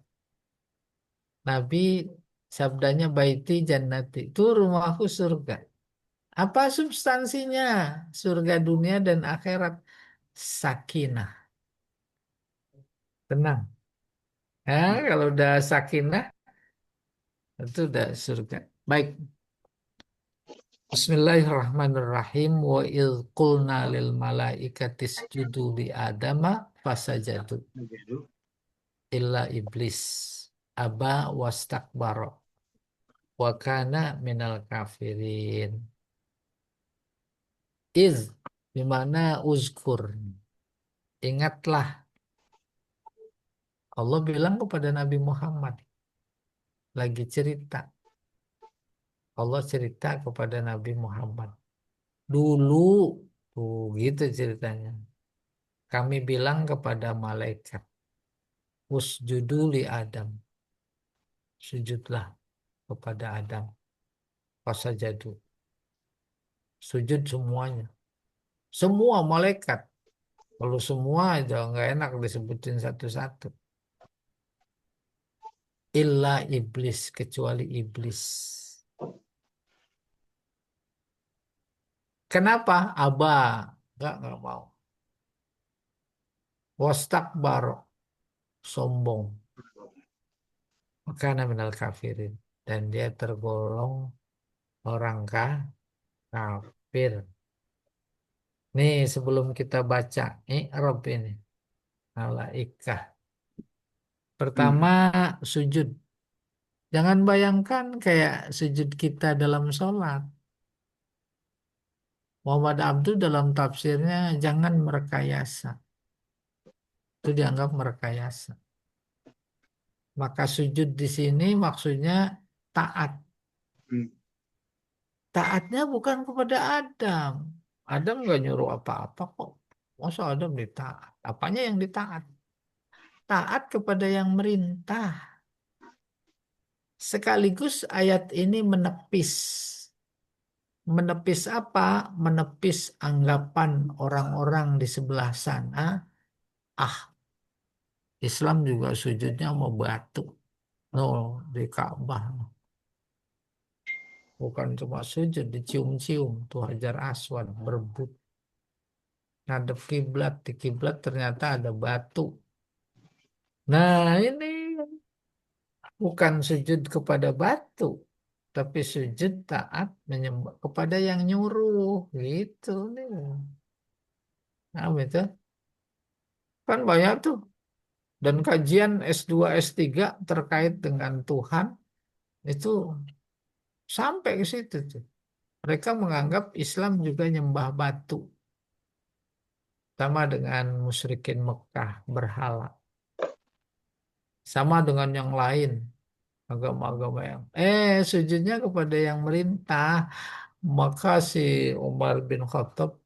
Nabi sabdanya baiti jannati. Itu rumahku surga. Apa substansinya? Surga dunia dan akhirat. Sakinah. Tenang. Ya, Hmm. kalau udah sakinah, itu udah surga. Baik. Bismillahirrahmanirrahim. Wa idh qulna lil malaikati isjudu li adama fasajadu Begitu. illa iblis aba wastakbara wa kana minal kafirin. Iz dimana uzkur. Ingatlah Allah bilang kepada Nabi Muhammad lagi cerita. Allah cerita kepada Nabi Muhammad. Dulu tuh gitu ceritanya. Kami bilang kepada malaikat, usjudu li Adam. Sujudlah kepada Adam. Fasajadu. Sujud semuanya. Semua malaikat. Kalau semua aja nggak enak disebutin satu-satu. Illa iblis, kecuali iblis. Kenapa? Aba. Nggak mau. Wastakbar, sombong. Makana minal kafirin. Dan dia tergolong orang kafir. Nih sebelum kita baca I'rab ini. Malaikah. Hmm. Pertama sujud. Jangan bayangkan kayak sujud kita dalam sholat. Muhammad Abdul dalam tafsirnya jangan merekayasa. Itu dianggap merekayasa. Maka sujud di sini maksudnya taat. Hmm. Taatnya bukan kepada Adam. Adam nggak nyuruh apa-apa kok. Masa Adam ditaat? Apanya yang ditaat? Taat kepada yang merintah. Sekaligus ayat ini menepis. Menepis apa? Menepis anggapan orang-orang di sebelah sana. Ah, Islam juga sujudnya mau batu. No, di Ka'bah. Bukan cuma sujud, dicium-cium tuh Hajar Aswad berebut ngadep kiblat. Di kiblat ternyata ada batu. Nah, ini bukan sujud kepada batu, tapi sujud taat menyembah kepada yang nyuruh gitu nih. Nah, itu kan banyak tuh, dan kajian S2 S3 terkait dengan Tuhan itu sampai ke situ tuh. Mereka menganggap Islam juga nyembah batu, sama dengan musyrikin Mekah berhala, sama dengan yang lain agama-agama yang sujudnya kepada yang merintah. Maka si Umar bin Khattab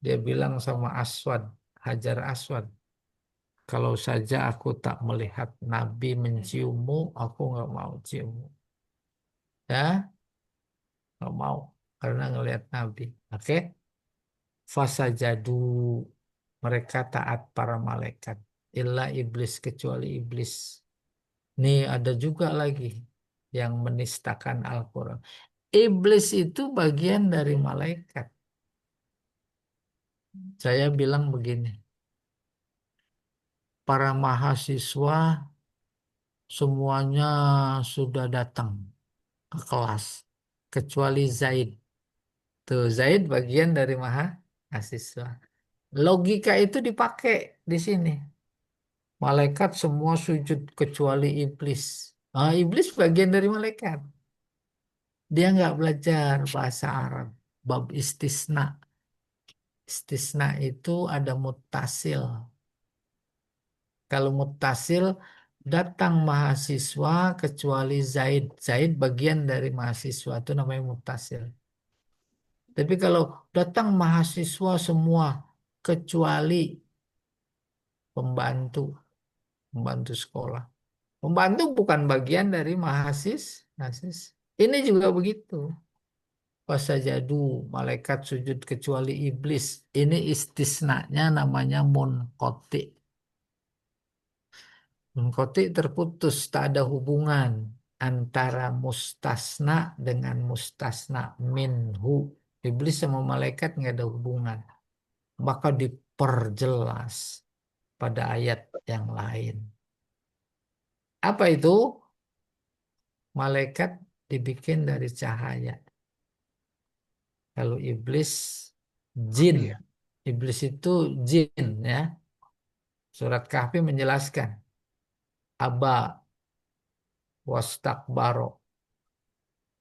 dia bilang sama Aswad, Hajar Aswad, kalau saja aku tak melihat Nabi menciummu, aku nggak mau ciummu. Ya, nggak mau karena ngelihat Nabi. Oke, fasajadu, mereka taat para malaikat. Illa iblis, kecuali iblis. Nih ada juga lagi yang menistakan Al-Quran. Iblis itu bagian dari malaikat. Saya bilang begini, para mahasiswa semuanya sudah datang ke kelas, kecuali Zaid. Tuh, Zaid bagian dari mahasiswa. Logika itu dipakai di sini. Malaikat semua sujud kecuali iblis. Ah, iblis bagian dari malaikat. Dia nggak belajar bahasa Arab. Bab istisna. Istisna itu ada muttasil. Kalau muttasil datang mahasiswa kecuali Zaid. Zaid bagian dari mahasiswa itu namanya muttasil. Tapi kalau datang mahasiswa semua kecuali pembantu, pembantu sekolah. Pembantu bukan bagian dari mahasiswa. Ini juga begitu. Fasajadu, malaikat sujud kecuali iblis. Ini istisnanya namanya munqati. Munqati terputus, tak ada hubungan antara mustasna dengan mustasna minhu. Iblis sama malaikat nggak ada hubungan. Maka diperjelas pada ayat yang lain. Apa itu? Malaikat dibikin dari cahaya. Kalau iblis jin. Iya. Iblis itu jin ya. Surat Kahfi menjelaskan. Aba wastakbaro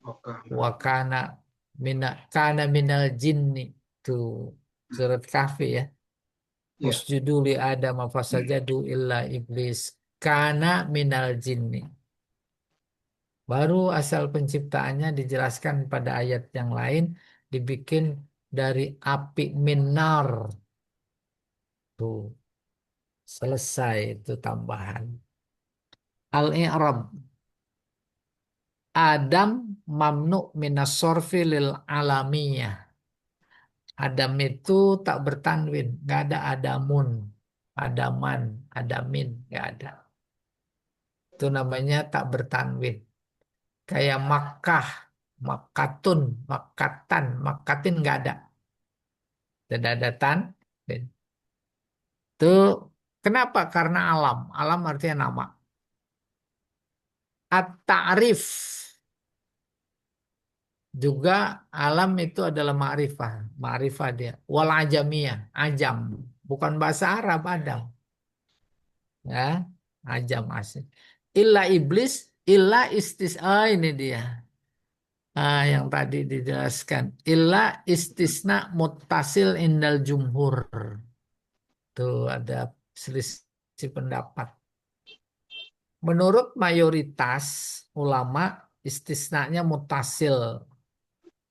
Oke. wa kana minal jinni. Tuh surat Kahfi ya. Iya. Usjudu li Adam fasajadu illa iblis kana minal jinni. Baru asal penciptaannya dijelaskan pada ayat yang lain, dibikin dari api minar. Tuh, selesai itu tambahan. Al-i'rab. Adam mamnu minas sorfi lil alamiyah. Adam itu tak bertanwin, nggak ada adamun, adaman, adamin, nggak ada. Itu namanya tak bertanwin. Kayak Makkah, Makkatun, Makkatan, Makkatin nggak ada. Tidak ada tanwin. Itu kenapa? Karena alam. Alam artinya nama. At-ta'rif juga alam itu adalah ma'rifah. Ma'rifah dia. Wal ajamiyah. Ajam. Bukan bahasa Arab, Adam. Ya. Ajam asli. Illa iblis. Illa ini dia. Yang tadi dijelaskan. Illa istisna muttasil indal jumhur. Tuh ada selisih pendapat. Menurut mayoritas ulama istisnanya mutasil.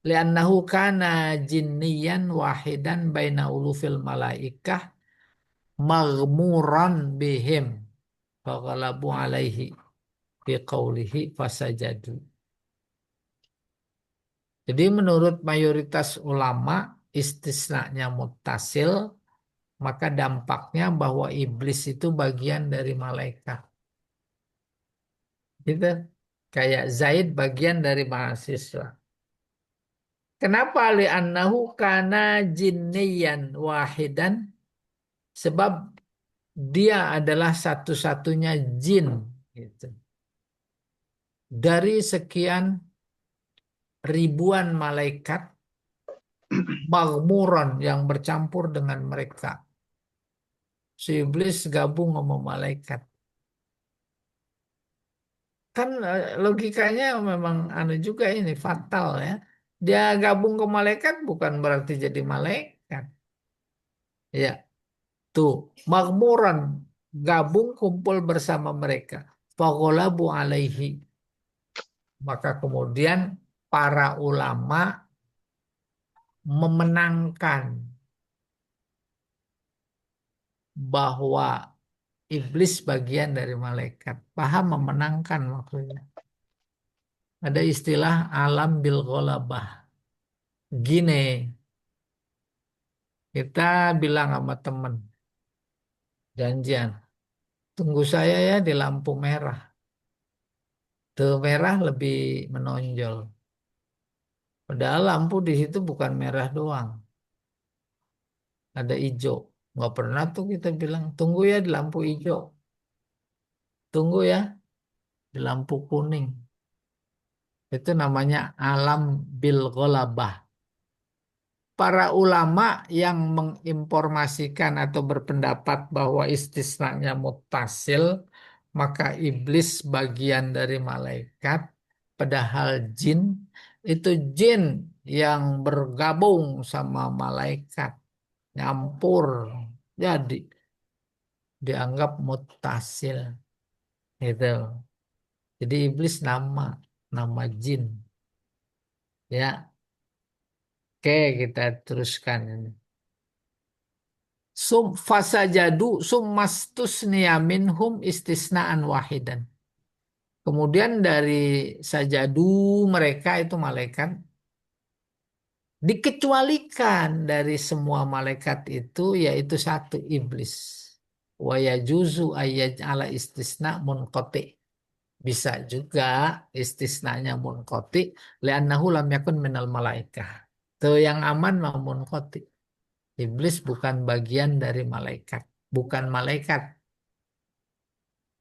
Liannahu kana jinniyan wahidan baina ulufil malaikah maghmuran bihim faghalabu alaihi biqaulihi fasajadu. Jadi menurut mayoritas ulama istisnanya mutasil, maka dampaknya bahwa iblis itu bagian dari malaikat. Gitu. Kayak Zaid bagian dari mahasiswa. Kenapa li'annahu kana jinniyan wahidan? Sebab dia adalah satu-satunya jin gitu. Dari sekian ribuan malaikat maghmuran yang bercampur dengan mereka. Si iblis gabung sama malaikat. Kan logikanya memang anu juga ini fatal ya. Dia gabung ke malaikat bukan berarti jadi malaikat. Ya, tuh maghmuran gabung kumpul bersama mereka. Fagholabu alaihi. Maka kemudian para ulama memenangkan bahwa iblis bagian dari malaikat. Paham memenangkan maksudnya. Ada istilah alam bil ghalabah. Gini, kita bilang sama teman, janjian, tunggu saya ya di lampu merah. Tuh merah lebih menonjol. Padahal lampu di situ bukan merah doang, ada hijau. Nggak pernah tuh kita bilang, tunggu ya di lampu hijau. Tunggu ya di lampu kuning. Itu namanya alam bil ghalabah. Para ulama yang menginformasikan atau berpendapat bahwa istisnanya muttasil, maka iblis bagian dari malaikat, padahal jin itu jin yang bergabung sama malaikat, nyampur, jadi dianggap muttasil, gitu. Jadi iblis nama jin, ya. Oke, kita teruskan ini. Fasajadu summastusniya minhum istisnaan wahidan. Kemudian dari sajadu mereka itu malaikat dikecualikan dari semua malaikat itu yaitu satu iblis. Wa yajuzu ayyaj'ala istisna munqati. Bisa juga istisnanya munqati li'annahu lam yakun minal malaikah. Itu yang aman mah munqati. Iblis bukan bagian dari malaikat, bukan malaikat.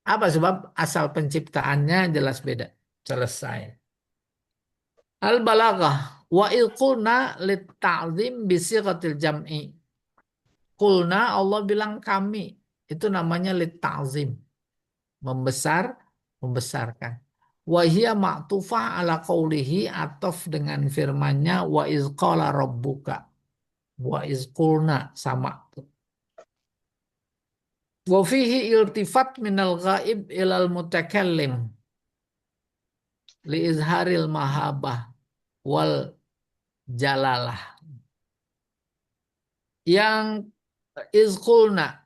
Apa sebab asal penciptaannya jelas beda. Selesai. Al-balaghah wa ilqulna lit-ta'zim bisighatil jam'i. Qulna Allah bilang kami. Itu namanya lit-ta'zim. Membesar, membesarkan. Wa hiya ma'tufah ala qawlihi ataf dengan firmannya wa iz qala rabbuka. Wa iz qulna sama. Wa fihi iltifat minal ghaib ilal mutakallim li izharil mahabah wal jalalah. Yang izqulna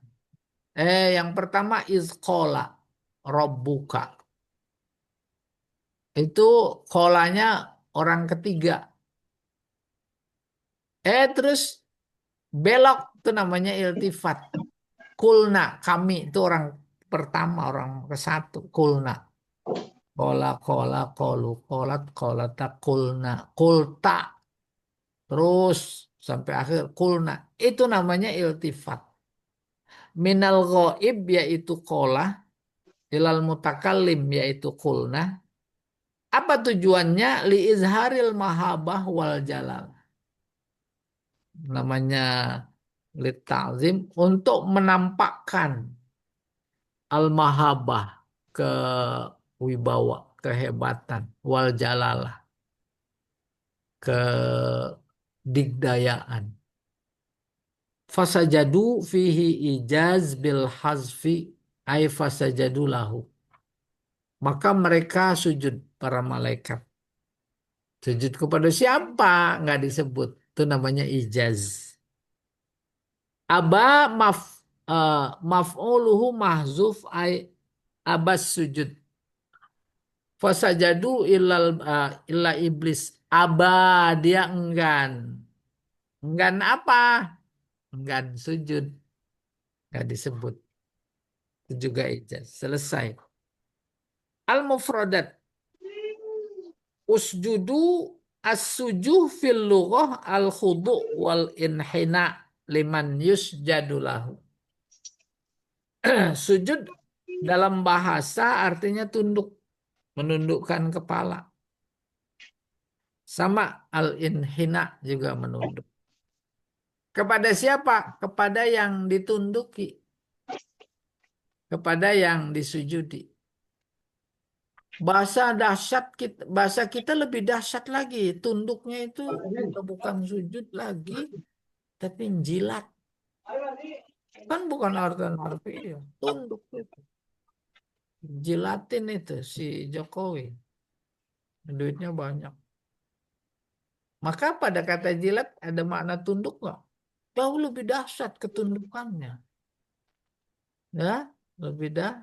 yang pertama izqala rabbuka. Itu kolanya orang ketiga. Terus belok itu namanya iltifat. Kulna kami itu orang pertama, orang ke satu. Kulna. Kola, kola, kolu, kolat, kolata, kulna, kulta. Terus sampai akhir kulna. Itu namanya iltifat. Minal ghaib yaitu kola. Ilal mutakallim yaitu kulna. Apa tujuannya? Li izharil mahabah wal jalal. Namanya litazim untuk menampakkan al-mahabah ke wibawa, kehebatan, wal jalalah, ke digdayaan. Fasajadu fihi ijaz bil hazfi ay fasajadu lahu. Maka mereka sujud para malaikat. Sujud kepada siapa? Nggak disebut. Itu namanya ijaz. Aba maf'uluhu mahzuf ay abas sujud. Fasajadu illa iblis. Aba dia enggan. Enggan apa? Enggan sujud. Nggak disebut. Itu juga ijaz. Selesai. Al-mufradat. Usjudu as-sujuh fil lughah al-khudu' wal inhina liman yusjadu lahu. Sujud dalam bahasa artinya tunduk, menundukkan kepala. Sama al-inhina juga menunduk. Kepada siapa? Kepada yang ditunduki. Kepada yang disujudi. Bahasa kita lebih dahsyat lagi. Tunduknya itu udah bukan sujud lagi, tapi jilat. Kan bukan artian harfiah. Tunduk itu. Jilatin itu si Jokowi. Duitnya banyak. Maka pada kata jilat ada makna tunduk nggak? Jauh lebih dahsyat ketundukannya. Ya, lebih dah.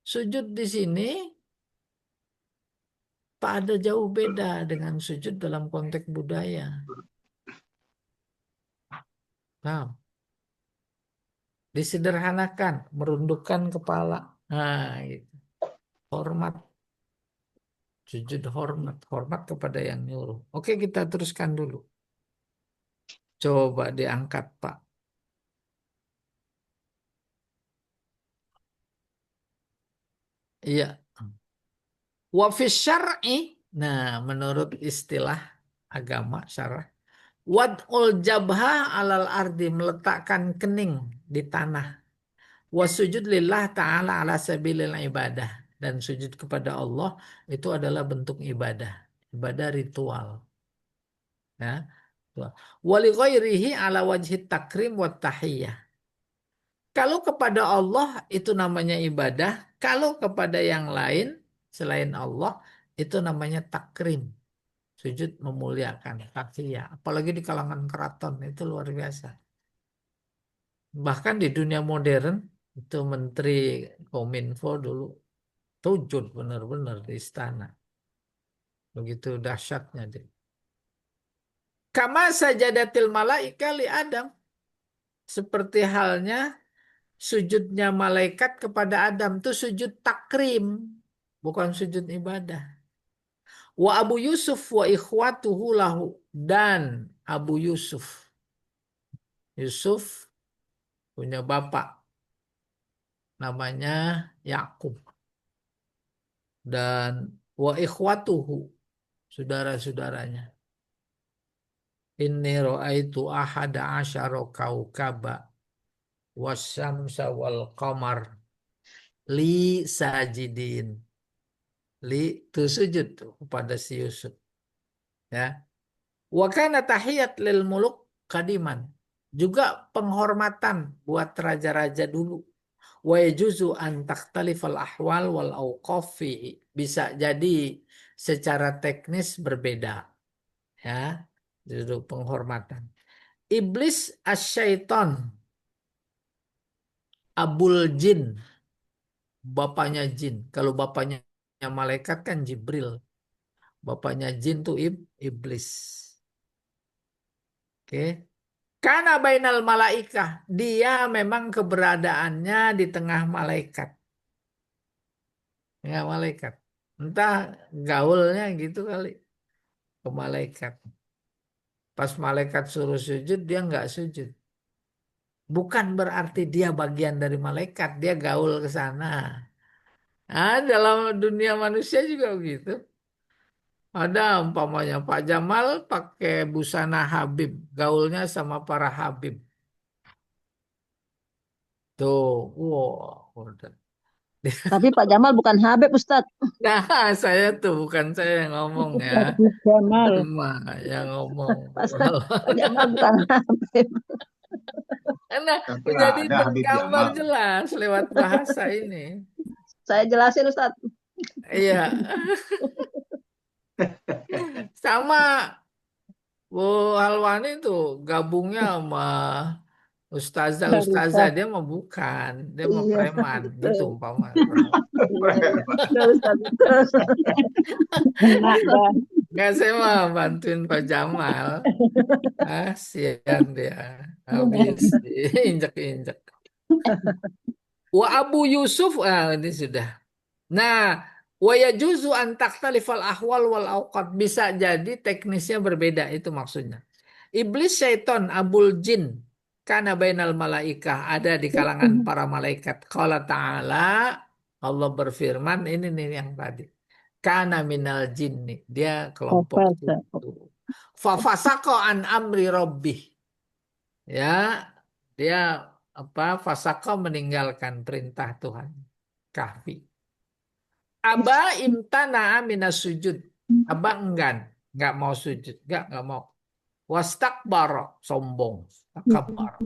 Sujud di sini tak ada jauh beda dengan sujud dalam konteks budaya. Nah, disederhanakan, merundukkan kepala. Nah, gitu. Hormat, sujud hormat, hormat kepada yang nyuruh. Oke, kita teruskan dulu. Coba diangkat, Pak. Iya. Wa fi syar'i, nah menurut istilah agama syarah, wad'ul jabha alal ardi, meletakkan kening di tanah. Wa sujud lillah ta'ala ala sabilil ibadah, dan sujud kepada Allah itu adalah bentuk ibadah, ibadah ritual. Ya. Wa li ghairihi ala wajhi takrim wa tahiyyah. Kalau kepada Allah itu namanya ibadah, kalau kepada yang lain selain Allah itu namanya takrim. Sujud memuliakan, takia. Apalagi di kalangan keraton itu luar biasa. Bahkan di dunia modern itu Menteri Kominfo dulu sujud benar-benar di istana. Begitu dahsyatnya dia. Kama sajadatil malaika li Adam. Seperti halnya sujudnya malaikat kepada Adam itu sujud takrim, bukan sujud ibadah. Wa Abu Yusuf wa ikhwatuhu lahu, dan Abu Yusuf punya bapak namanya Yakub, dan wa ikhwatuhu, saudara-saudaranya. Inni ra'aitu ahada asyara kaukaba wasyamsa wal qamar li sajidin. Li itu sujud kepada si Yusuf. Ya. Wa kana tahiyat lil muluk kadiman. Juga penghormatan buat raja-raja dulu. Wa yajuzu an takhtalifal ahwal wal awqaf fihi. Bisa jadi secara teknis berbeda. Ya. Duduk penghormatan. Iblis asyaiton, abul jin, bapaknya jin. Kalau bapaknya malaikat kan Jibril. Bapaknya jin tuh iblis. Oke. Karena bainal malaikah, dia memang keberadaannya di tengah malaikat. Ya, malaikat. Entah gaulnya gitu kali ke malaikat. Pas malaikat suruh sujud, dia nggak sujud. Bukan berarti dia bagian dari malaikat, dia gaul ke sana. Nah, dalam dunia manusia juga begitu. Ada umpamanya Pak Jamal pakai busana Habib, gaulnya sama para Habib. Tuh, wow, udah. Tapi Pak Jamal bukan Habib, Ustadz. Nah, bukan saya yang ngomong ya. Habib Jamal. Cuma yang ngomong. Pak Jamal bukan Habib. Nah, Tapi jadi ada Habib bergambar Jamal. jelas lewat bahasa ini. Saya jelasin, Ustadz. Iya. Sama Bu Halwani tuh gabungnya sama ustazah dia mau bukan, dia mau Iya. preman gitu umpama. Betul, Ustadz. Betul. Enak, dah. Nggak, saya mah bantuin Pak Jamal. Sian dia, habis diinjek-injek. Wa Abu Yusuf, ini sudah Nah, wa yajuzu an takhtalifal ahwal wal awqat, bisa jadi teknisnya berbeda, itu maksudnya. Iblis syaiton abul jin kana bainal malaikah, ada di kalangan para malaikat. Qala ta'ala, Allah berfirman, ini nih yang tadi. Kana minal jinni, dia kelompok Fafasa. itu. Fafasaqa an amri rabbih. Ya, dia fasaka meninggalkan perintah Tuhan. Kahfi. Aba imtana minas sujud. Aba enggan, nggak mau sujud, nggak mau. Wastakbara, sombong, takabbar.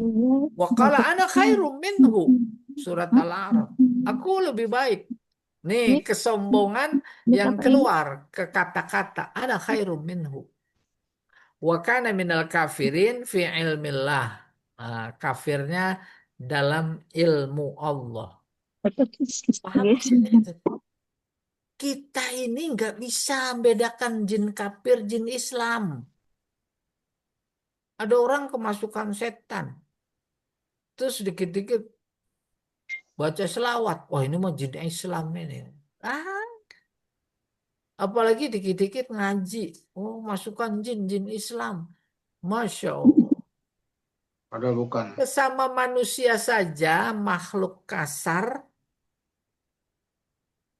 Wa qala ana khairum minhu. Surat Al-A'raf. Aku lebih baik. Nih kesombongan yang keluar ke kata-kata ana khairum minhu. Wa kana minal kafirin fi ilmillah. Kafirnya dalam ilmu Allah. Paham maksudnya itu? Kita ini nggak bisa membedakan jin kafir, jin Islam. Ada orang kemasukan setan. Terus dikit-dikit baca selawat. Wah, ini mah jin Islam ini. Apalagi dikit-dikit ngaji. Oh, masukan jin Islam. Masya Allah. Padahal bukan. Sesama manusia saja, makhluk kasar,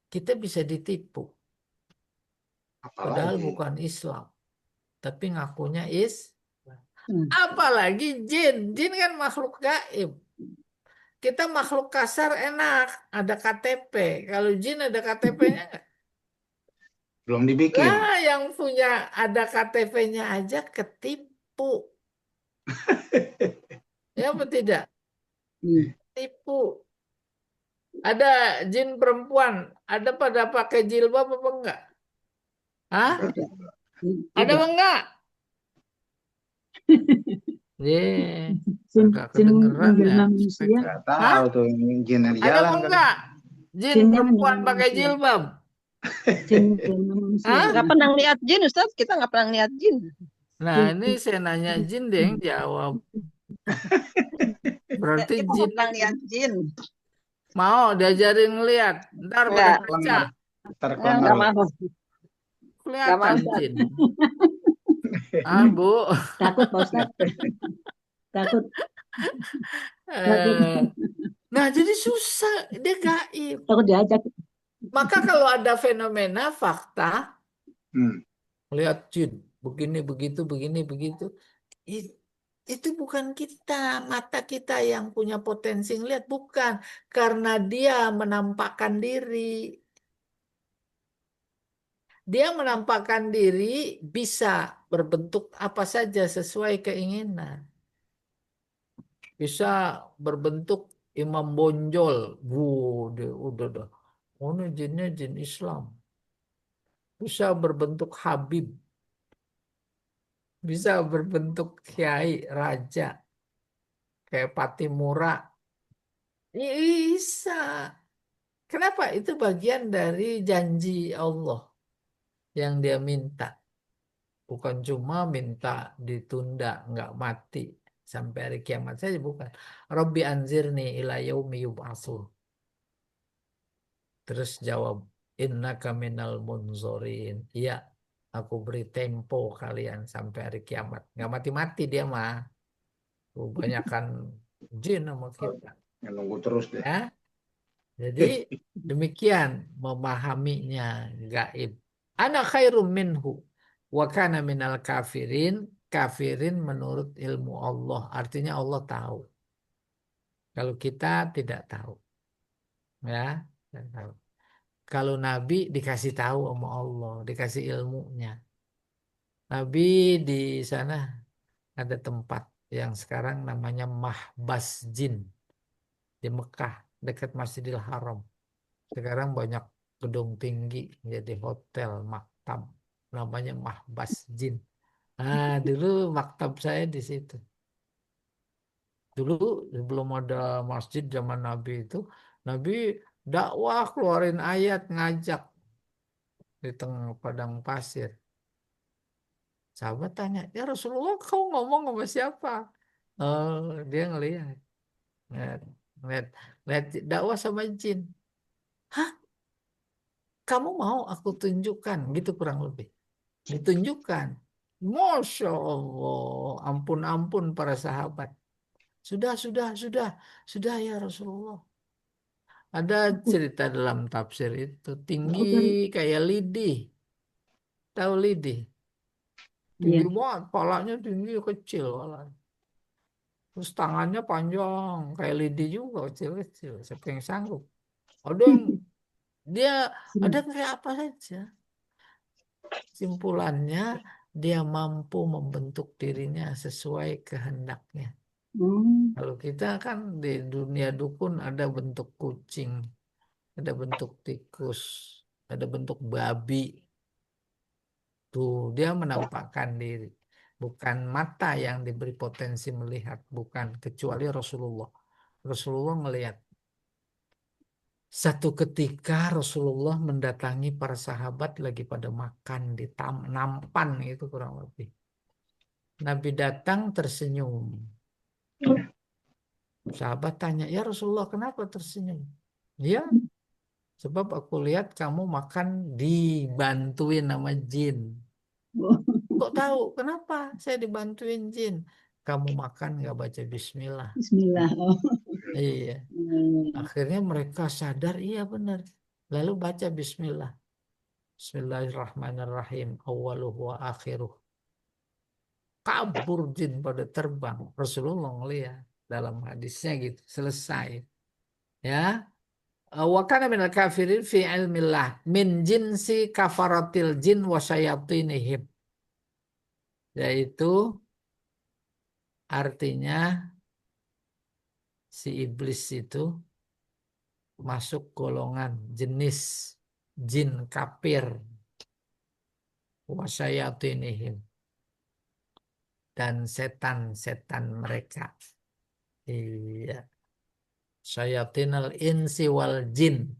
kita bisa ditipu. Padahal Apalagi. bukan Islam. Tapi ngakunya apalagi jin. Jin kan makhluk gaib. Kita makhluk kasar enak. Ada KTP. Kalau jin ada KTP-nya nggak? Belum dibikin. Lah yang punya ada KTP-nya aja ketipu. Ya apa tidak? Tipu. Ada jin perempuan. Ada pada pakai jilbab apa enggak? Hah? Ada apa enggak? Agak kedengeran ya. Nggak tahu tuh jin yang di Ada jalan apa kan. enggak? Jin Jinnya perempuan hanya pakai manusia. jilbab. Manusia. Hah? Nggak pernah lihat jin, Ustaz. Kita nggak pernah lihat jin. Nah, ini saya nanya jin deh yang jawab. Berarti Kita jin nggak pernah lihat jin. mau diajarin ngeliat. Ntar pada Nggak. baca. Terkelengar. Nggak mau. Kelihatan mau. jin. Bu. Takut Pak Ustadz. Takut. Nah, jadi susah. Dia gaib. Takut diajak. Maka kalau ada fenomena fakta, Hmm. lihat jin, begini, begitu, begini, begitu. Itu bukan kita, mata kita yang punya potensi ngeliat, bukan. Karena dia menampakkan diri. Dia menampakkan diri bisa berbentuk apa saja sesuai keinginan. Bisa berbentuk Imam Bonjol. Udah. Oh, ini jinnya jin Islam. Bisa berbentuk Habib. Bisa berbentuk kiai, raja. Kayak Patimura. Bisa. Kenapa? Itu bagian dari janji Allah yang dia minta. Bukan cuma minta ditunda, nggak mati. Sampai hari kiamat saja, bukan. Rabbi anzirni ila yaumi yub'atsun. Terus jawab, innaka minal munzorin. Iya, aku beri tempo kalian sampai hari kiamat. Nggak mati-mati dia mah. Kebanyakan jin sama kita. Ya, nunggu terus deh. Ya, jadi demikian memahaminya gaib. Ana khairum minhu wa kana minal kafirin. Kafirin menurut ilmu Allah. Artinya Allah tahu. Kalau kita tidak tahu. Ya, tidak tahu. Kalau Nabi dikasih tahu sama Allah, dikasih ilmunya. Nabi di sana ada tempat yang sekarang namanya Mahbas Jin di Mekah dekat Masjidil Haram. Sekarang banyak gedung tinggi jadi hotel, maktab, namanya Mahbas Jin. Nah, dulu maktab saya di situ. Dulu sebelum ada masjid zaman Nabi itu, Nabi dakwah keluarin ayat ngajak di tengah padang pasir. Sahabat tanya, ya Rasulullah kau ngomong sama siapa? Oh, dia ngelihat. Ngeliat dakwah sama jin. Hah? kamu mau aku tunjukkan, gitu kurang lebih. Ditunjukkan. Masya Allah, ampun-ampun para sahabat. Sudah ya Rasulullah. Ada cerita dalam tafsir itu, tinggi Udah, kayak lidi. Tahu lidi? Tinggi iya. banget, palanya tinggi, kecil palanya. Terus tangannya panjang, kayak lidi juga, kecil-kecil. Siapa yang sanggup? Ada yang, dia, ada yang kayak apa saja. Simpulannya, dia mampu membentuk dirinya sesuai kehendaknya. Hmm. Kalau kita kan di dunia dukun ada bentuk kucing, ada bentuk tikus, ada bentuk babi. Tuh, dia menampakkan diri. Bukan mata yang diberi potensi melihat, bukan. Kecuali Rasulullah. Rasulullah melihat. Satu ketika Rasulullah mendatangi para sahabat lagi pada makan di nampan itu kurang lebih. Nabi datang tersenyum. Sahabat tanya, ya Rasulullah kenapa tersenyum? Ya, sebab aku lihat kamu makan dibantuin sama jin. Kok tahu? Kenapa saya dibantuin jin? Kamu makan nggak baca bismillah. Bismillah. Oh. Iya. Hmm. Akhirnya mereka sadar, iya benar. Lalu baca bismillah. Bismillahirrahmanirrahim. Awaluhu wa akhiruh. Kabur jin pada terbang. Rasulullah ngeliat dalam hadisnya gitu. Selesai. Ya. Wa kana minal kafirin fi ilmillah min jinsi kafaratil jin wa syayatinihim. Yaitu artinya si iblis itu masuk golongan jenis jin kafir wa syayatinihim dan setan-setan mereka. Iya. Syayatinal insi wal jin.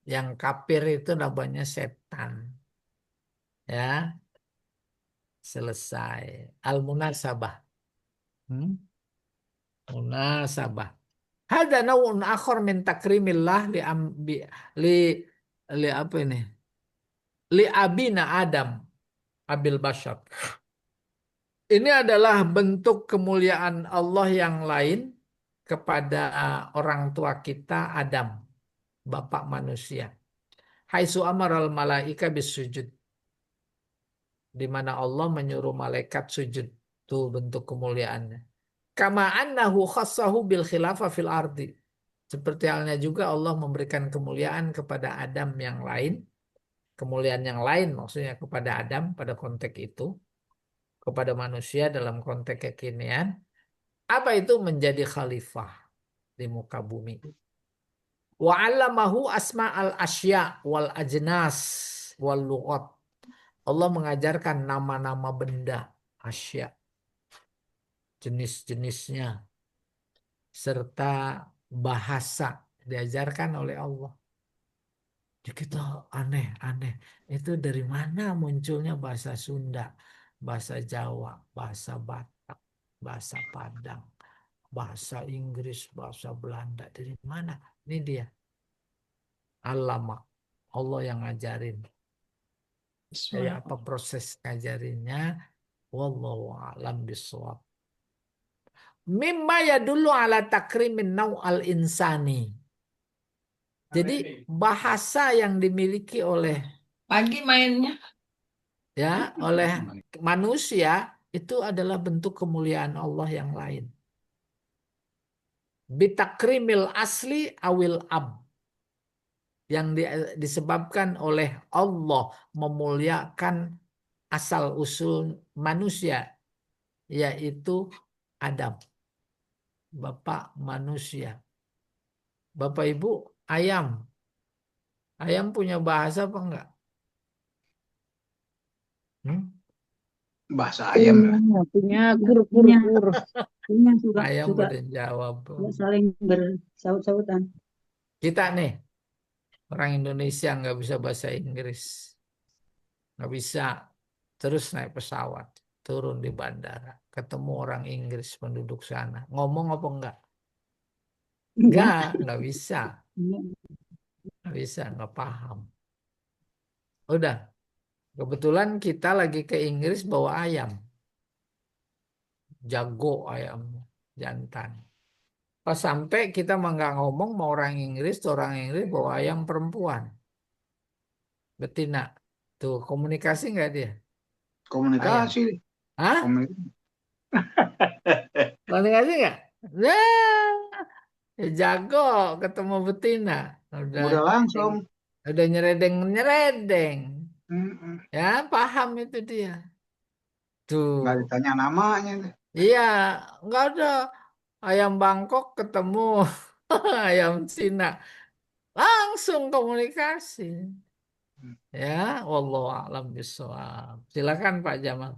Yang kafir itu namanya setan. Ya, selesai. Al-munasabah. Munasabah. Hada nawun akhar min takrimillah li li apa ini? Li abina Adam abil bashar. Ini adalah bentuk kemuliaan Allah yang lain kepada orang tua kita Adam, bapak manusia. Haitsu amaral malaika bisujud. Di mana Allah menyuruh malaikat sujud. Tuh bentuk kemuliaannya. Kama annahu khassahu bil khilafah fil ardi. Seperti halnya juga Allah memberikan kemuliaan kepada Adam yang lain. Kemuliaan yang lain maksudnya kepada Adam pada konteks itu. Kepada manusia dalam konteks kekinian. Apa itu menjadi khalifah di muka bumi. Wa 'allamahu asma'al asya wal ajnas wal lughat. Allah mengajarkan nama-nama benda, asya, jenis-jenisnya, serta bahasa diajarkan oleh Allah. Jadi kita aneh-aneh. Itu dari mana munculnya bahasa Sunda, bahasa Jawa, bahasa Batak, bahasa Padang, bahasa Inggris, bahasa Belanda. Dari mana? Ini dia. Allama. Allah yang ngajarin. Kayak apa proses ngajarinnya? Wallahu a'lam bishawab. Mimma yadullu ala takrimin naw'al insani. Jadi bahasa yang dimiliki oleh Pagi mainnya. oleh manusia itu adalah bentuk kemuliaan Allah yang lain. Bitakrimil asli awil ab. Yang disebabkan oleh Allah memuliakan asal usul manusia, yaitu Adam, bapak manusia. Bapak Ibu, ayam. Ayam punya bahasa apa enggak? Bahasa ayam ya. Punya kur. Punya Ayam suka berjawab. saling bersaut-sautan. Kita nih, orang Indonesia nggak bisa bahasa Inggris. Nggak bisa. Terus naik pesawat. Turun di bandara. Ketemu orang Inggris penduduk sana. Ngomong apa enggak? Enggak bisa. Nggak bisa, nggak paham. Udah. Kebetulan kita lagi ke Inggris bawa ayam. Jago ayam jantan. Pas sampai kita mah nggak ngomong mau orang Inggris bawa ayam perempuan. Betina. Tuh komunikasi nggak dia? Ayam. Komunikasi, Hah? komunikasi. Komunikasi nggak? Nah, ya jago ketemu betina. Udah Udah nyeredeng, langsung. udah nyeredeng nyeredeng. Mm-mm. Ya paham itu dia. Nggak Tuh. ditanya namanya. Iya, nggak ada ayam Bangkok ketemu ayam Cina. Langsung komunikasi. Ya, wallahu a'lam bishawab. Silakan Pak Jamal.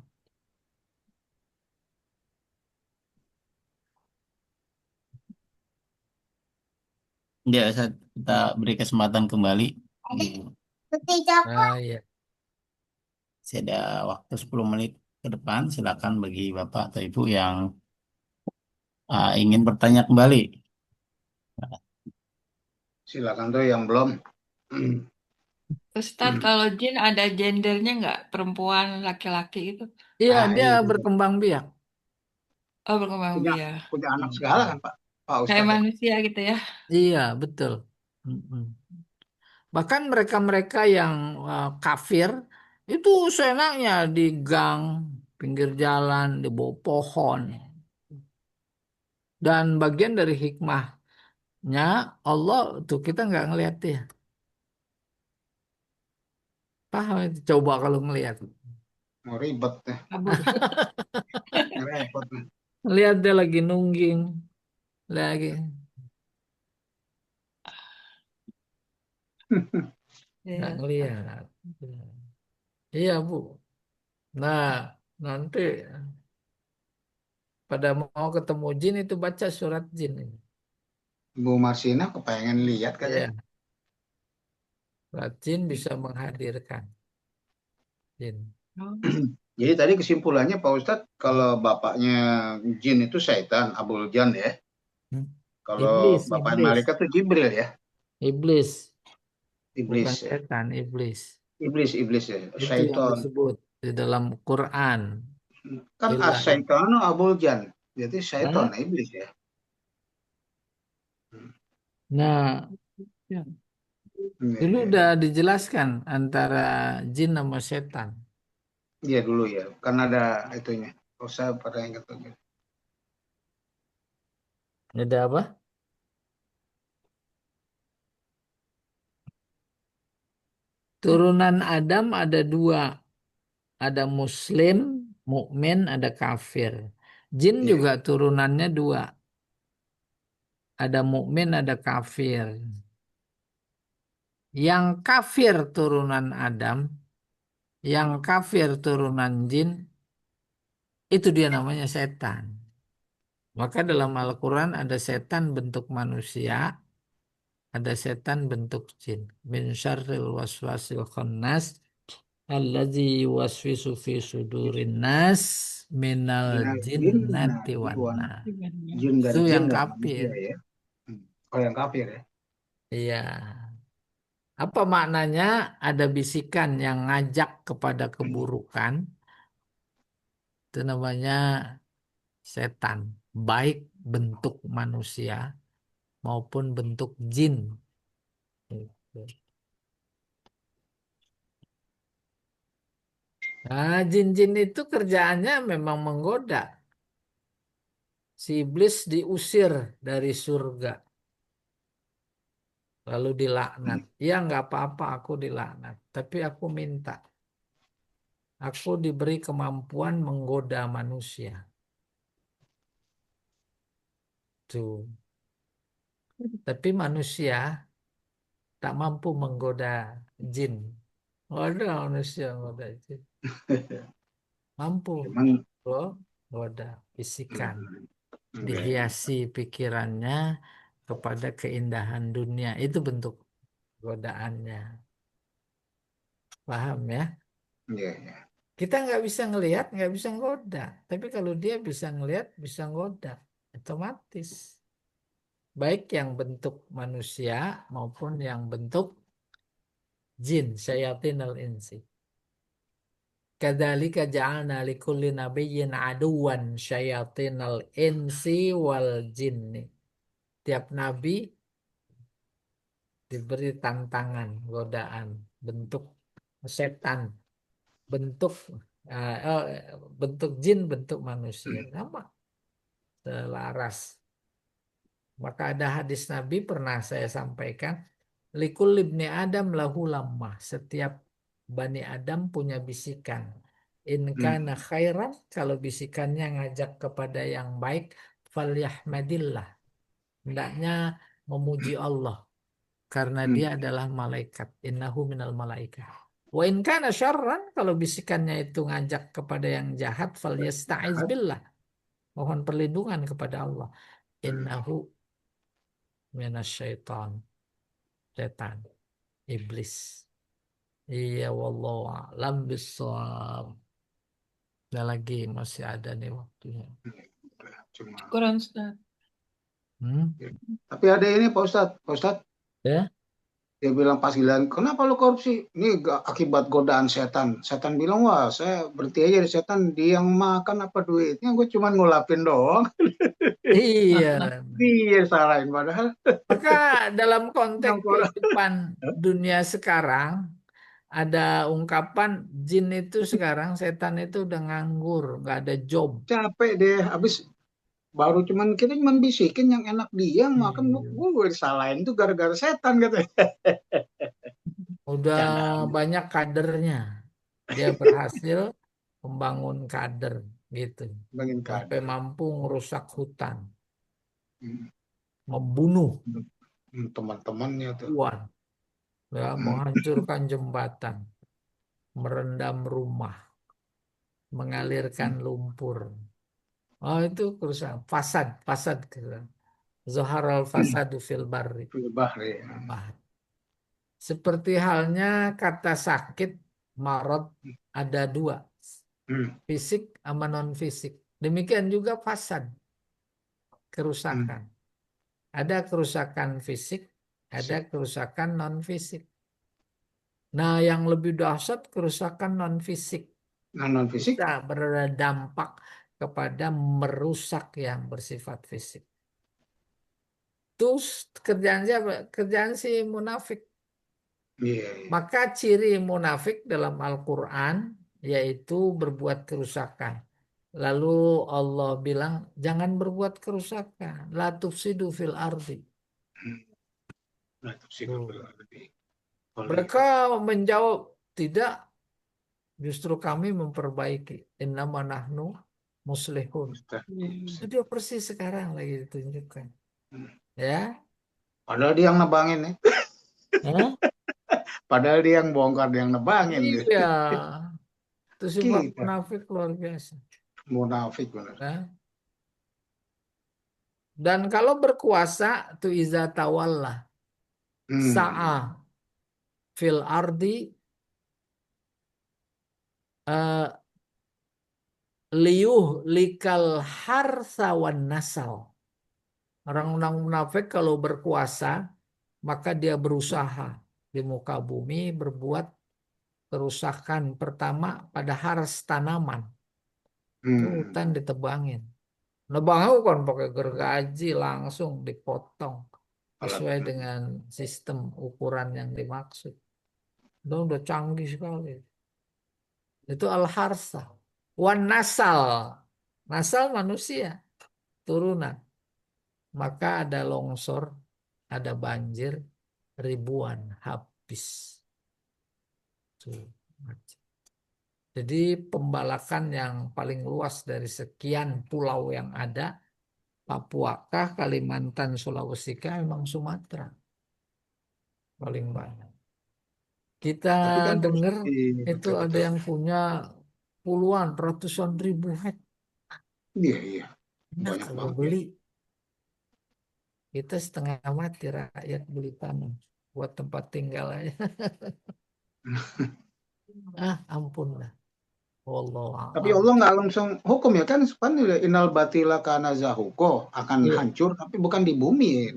Ya, kita beri kesempatan kembali. Hmm, Nah, iya. Masih ada waktu 10 menit ke depan. Silakan bagi Bapak atau Ibu yang ingin bertanya kembali. Silakan tuh yang belum. Ustadz, kalau jin ada gendernya nggak? Perempuan, laki-laki itu? Iya, Ah, dia itu berkembang biak. Oh, berkembang punya biak. punya anak segala kan Pak Kayak Ustadz ya. manusia gitu ya. Iya, betul. Mm-mm. Bahkan mereka-mereka yang kafir itu seenaknya di gang, pinggir jalan, di bawah pohon. Dan bagian dari hikmahnya Allah tuh kita nggak ngeliat dia. Paham itu? Coba kalau ngelihat. Mau ribet ya, Kabur. repot nih. Ngelihat dia lagi nungging, lagi nggak Iya. ngelihat. Iya Bu. Nah, nanti pada mau ketemu jin itu baca surat jin ini. Bu Marsina kepengen lihat katanya. Iya, surat jin bisa menghadirkan jin. Oh, Jadi tadi kesimpulannya Pak Ustadz, kalau bapaknya jin itu syaitan, Abul Jan ya. Hmm. Kalau Iblis, bapak iblis, malaikat tuh Jibril ya, iblis, bukan iblis ya. setan, iblis. Iblis ya, Itu yang syaitan. disebut di dalam Quran. Kan Illa as-syaitanu Abul Jan. Jadi syaitan, Hah? iblis ya. Nah, ya. Iya, dulu iya, udah iya. dijelaskan antara jin sama setan. Iya dulu ya, kan ada itunya. Kalau saya pada ingat tuh. Ada apa? Turunan Adam ada dua. Ada Muslim, mukmin, ada kafir. Jin Iya, juga turunannya dua. Ada mukmin, ada kafir. Yang kafir turunan Adam, yang kafir turunan jin, itu dia namanya setan. Maka dalam Al-Quran ada setan bentuk manusia, ada setan bentuk jin. Min syarril waswasil khannas allazi yuwaswisu fi sudurin nas minal minal jinnati jinnati wan wan nas. jin Itu dari jin yang dan kafir. manusia ya. Oh yang kafir ya. Iya. Apa maknanya? Ada bisikan yang ngajak kepada keburukan. Itu namanya setan. Baik bentuk manusia maupun bentuk jin. Gitu. Nah, jin-jin itu kerjaannya memang menggoda. Si iblis diusir dari surga. Lalu dilaknat. Ya nggak apa-apa aku dilaknat. Tapi aku minta. Aku diberi kemampuan menggoda manusia. Tuh. Tapi manusia tak mampu menggoda jin. Ada manusia menggoda jin. Mampu Cuman loh menggoda bisikan. enggak ya. Dihiasi pikirannya kepada keindahan dunia. Itu bentuk godaannya. Paham ya? Iya, iya. Kita nggak bisa ngelihat, nggak bisa ngoda. Tapi kalau dia bisa ngelihat, bisa ngoda. Otomatis. Baik yang bentuk manusia maupun yang bentuk jin, syayatinal insi. Kadzalika ja'alna likulli nabiyyin aduwan syayatinal insi wal jinni. Tiap nabi diberi tantangan, godaan, bentuk setan, bentuk bentuk jin, bentuk manusia. Sama, selaras. Maka ada hadis Nabi pernah saya sampaikan, likul ibni Adam lahu lamah. Setiap Bani Adam punya bisikan. In kana khairan, kalau bisikannya ngajak kepada yang baik, falyahmadillah. Hendaknya memuji Allah karena dia adalah malaikat. Innahu minal malaikah. Wa in kana syarran, kalau bisikannya itu ngajak kepada yang jahat, falyasta'iz billah. Mohon perlindungan kepada Allah. Innahu minasyaitan, setan, iblis. Iya, wallahu a'lam bissawab. Ada lagi, masih ada nih waktunya. Cuma. Kurang Ustaz. Tapi ada ini Pak Ustadz. Pak Ustadz, Ya? dia bilang pas giliran, kenapa lu korupsi? Ini akibat godaan setan. Setan bilang, wah saya berhenti aja di setan. Dia yang makan apa duitnya, gue cuma ngulapin doang. Iya. Dia salahin padahal. Maka dalam konteks kehidupan dunia sekarang, ada ungkapan jin itu sekarang, setan itu udah nganggur, nggak ada job. Capek deh, habis baru kita cuman bisikin yang enak dia makan, gue disalahin tuh gara-gara setan katanya. Udah banyak kadernya, dia berhasil membangun kader gitu, sampai mampu merusak hutan, membunuh teman-temannya tuh, ya, menghancurkan jembatan, merendam rumah, mengalirkan lumpur. Oh, itu kerusakan, fasad gitu. Zaharal fasadu fil barri. Seperti halnya kata sakit, marad, ada dua, fisik sama non fisik. Demikian juga fasad, kerusakan. Ada kerusakan fisik, ada kerusakan non fisik. Nah, yang lebih dahsyat kerusakan non fisik. Non fisik bisa berdampak kepada merusak yang bersifat fisik. Terus kerjaan si munafik. Maka ciri munafik dalam Al-Quran yaitu berbuat kerusakan. Lalu Allah bilang jangan berbuat kerusakan. La tufsidu fil ardi. Mereka menjawab tidak. Justru kami memperbaiki. Innama nahnu muslihun. Itu dia persis sekarang lagi ditunjukkan. Ya. Padahal dia yang nebangin ya. Padahal dia yang bongkar, dia yang nebangin. Iya. Itu sifat munafik luar biasa. Munafik benar. Ya. Dan kalau berkuasa tu iza tawalla sa'a fil ardi liyuh likal harsa wan nasal. Orang munafik kalau berkuasa maka dia berusaha di muka bumi berbuat kerusakan. Pertama pada haras tanaman, hutan ditebangin. Nebang kan pakai gergaji langsung dipotong sesuai dengan sistem ukuran yang dimaksud. Udah canggih sekali. Itu al-harsa. Wan nasal. Nasal manusia. Turunan. Maka ada longsor, ada banjir, ribuan habis. Jadi pembalakan yang paling luas dari sekian pulau yang ada, Papua kah, Kalimantan, Sulawesi kah, memang Sumatera. Paling banyak. Kita dengar itu ada yang punya puluhan, ratusan ribu hektar. Iya. Nah, kalau beli, kita setengah mati rakyat beli tanah buat tempat tinggal aja. Ampun lah. Tapi Allah nggak langsung hukum ya kan? Innal batila kana zahuqo, akan hancur, tapi bukan di bumi.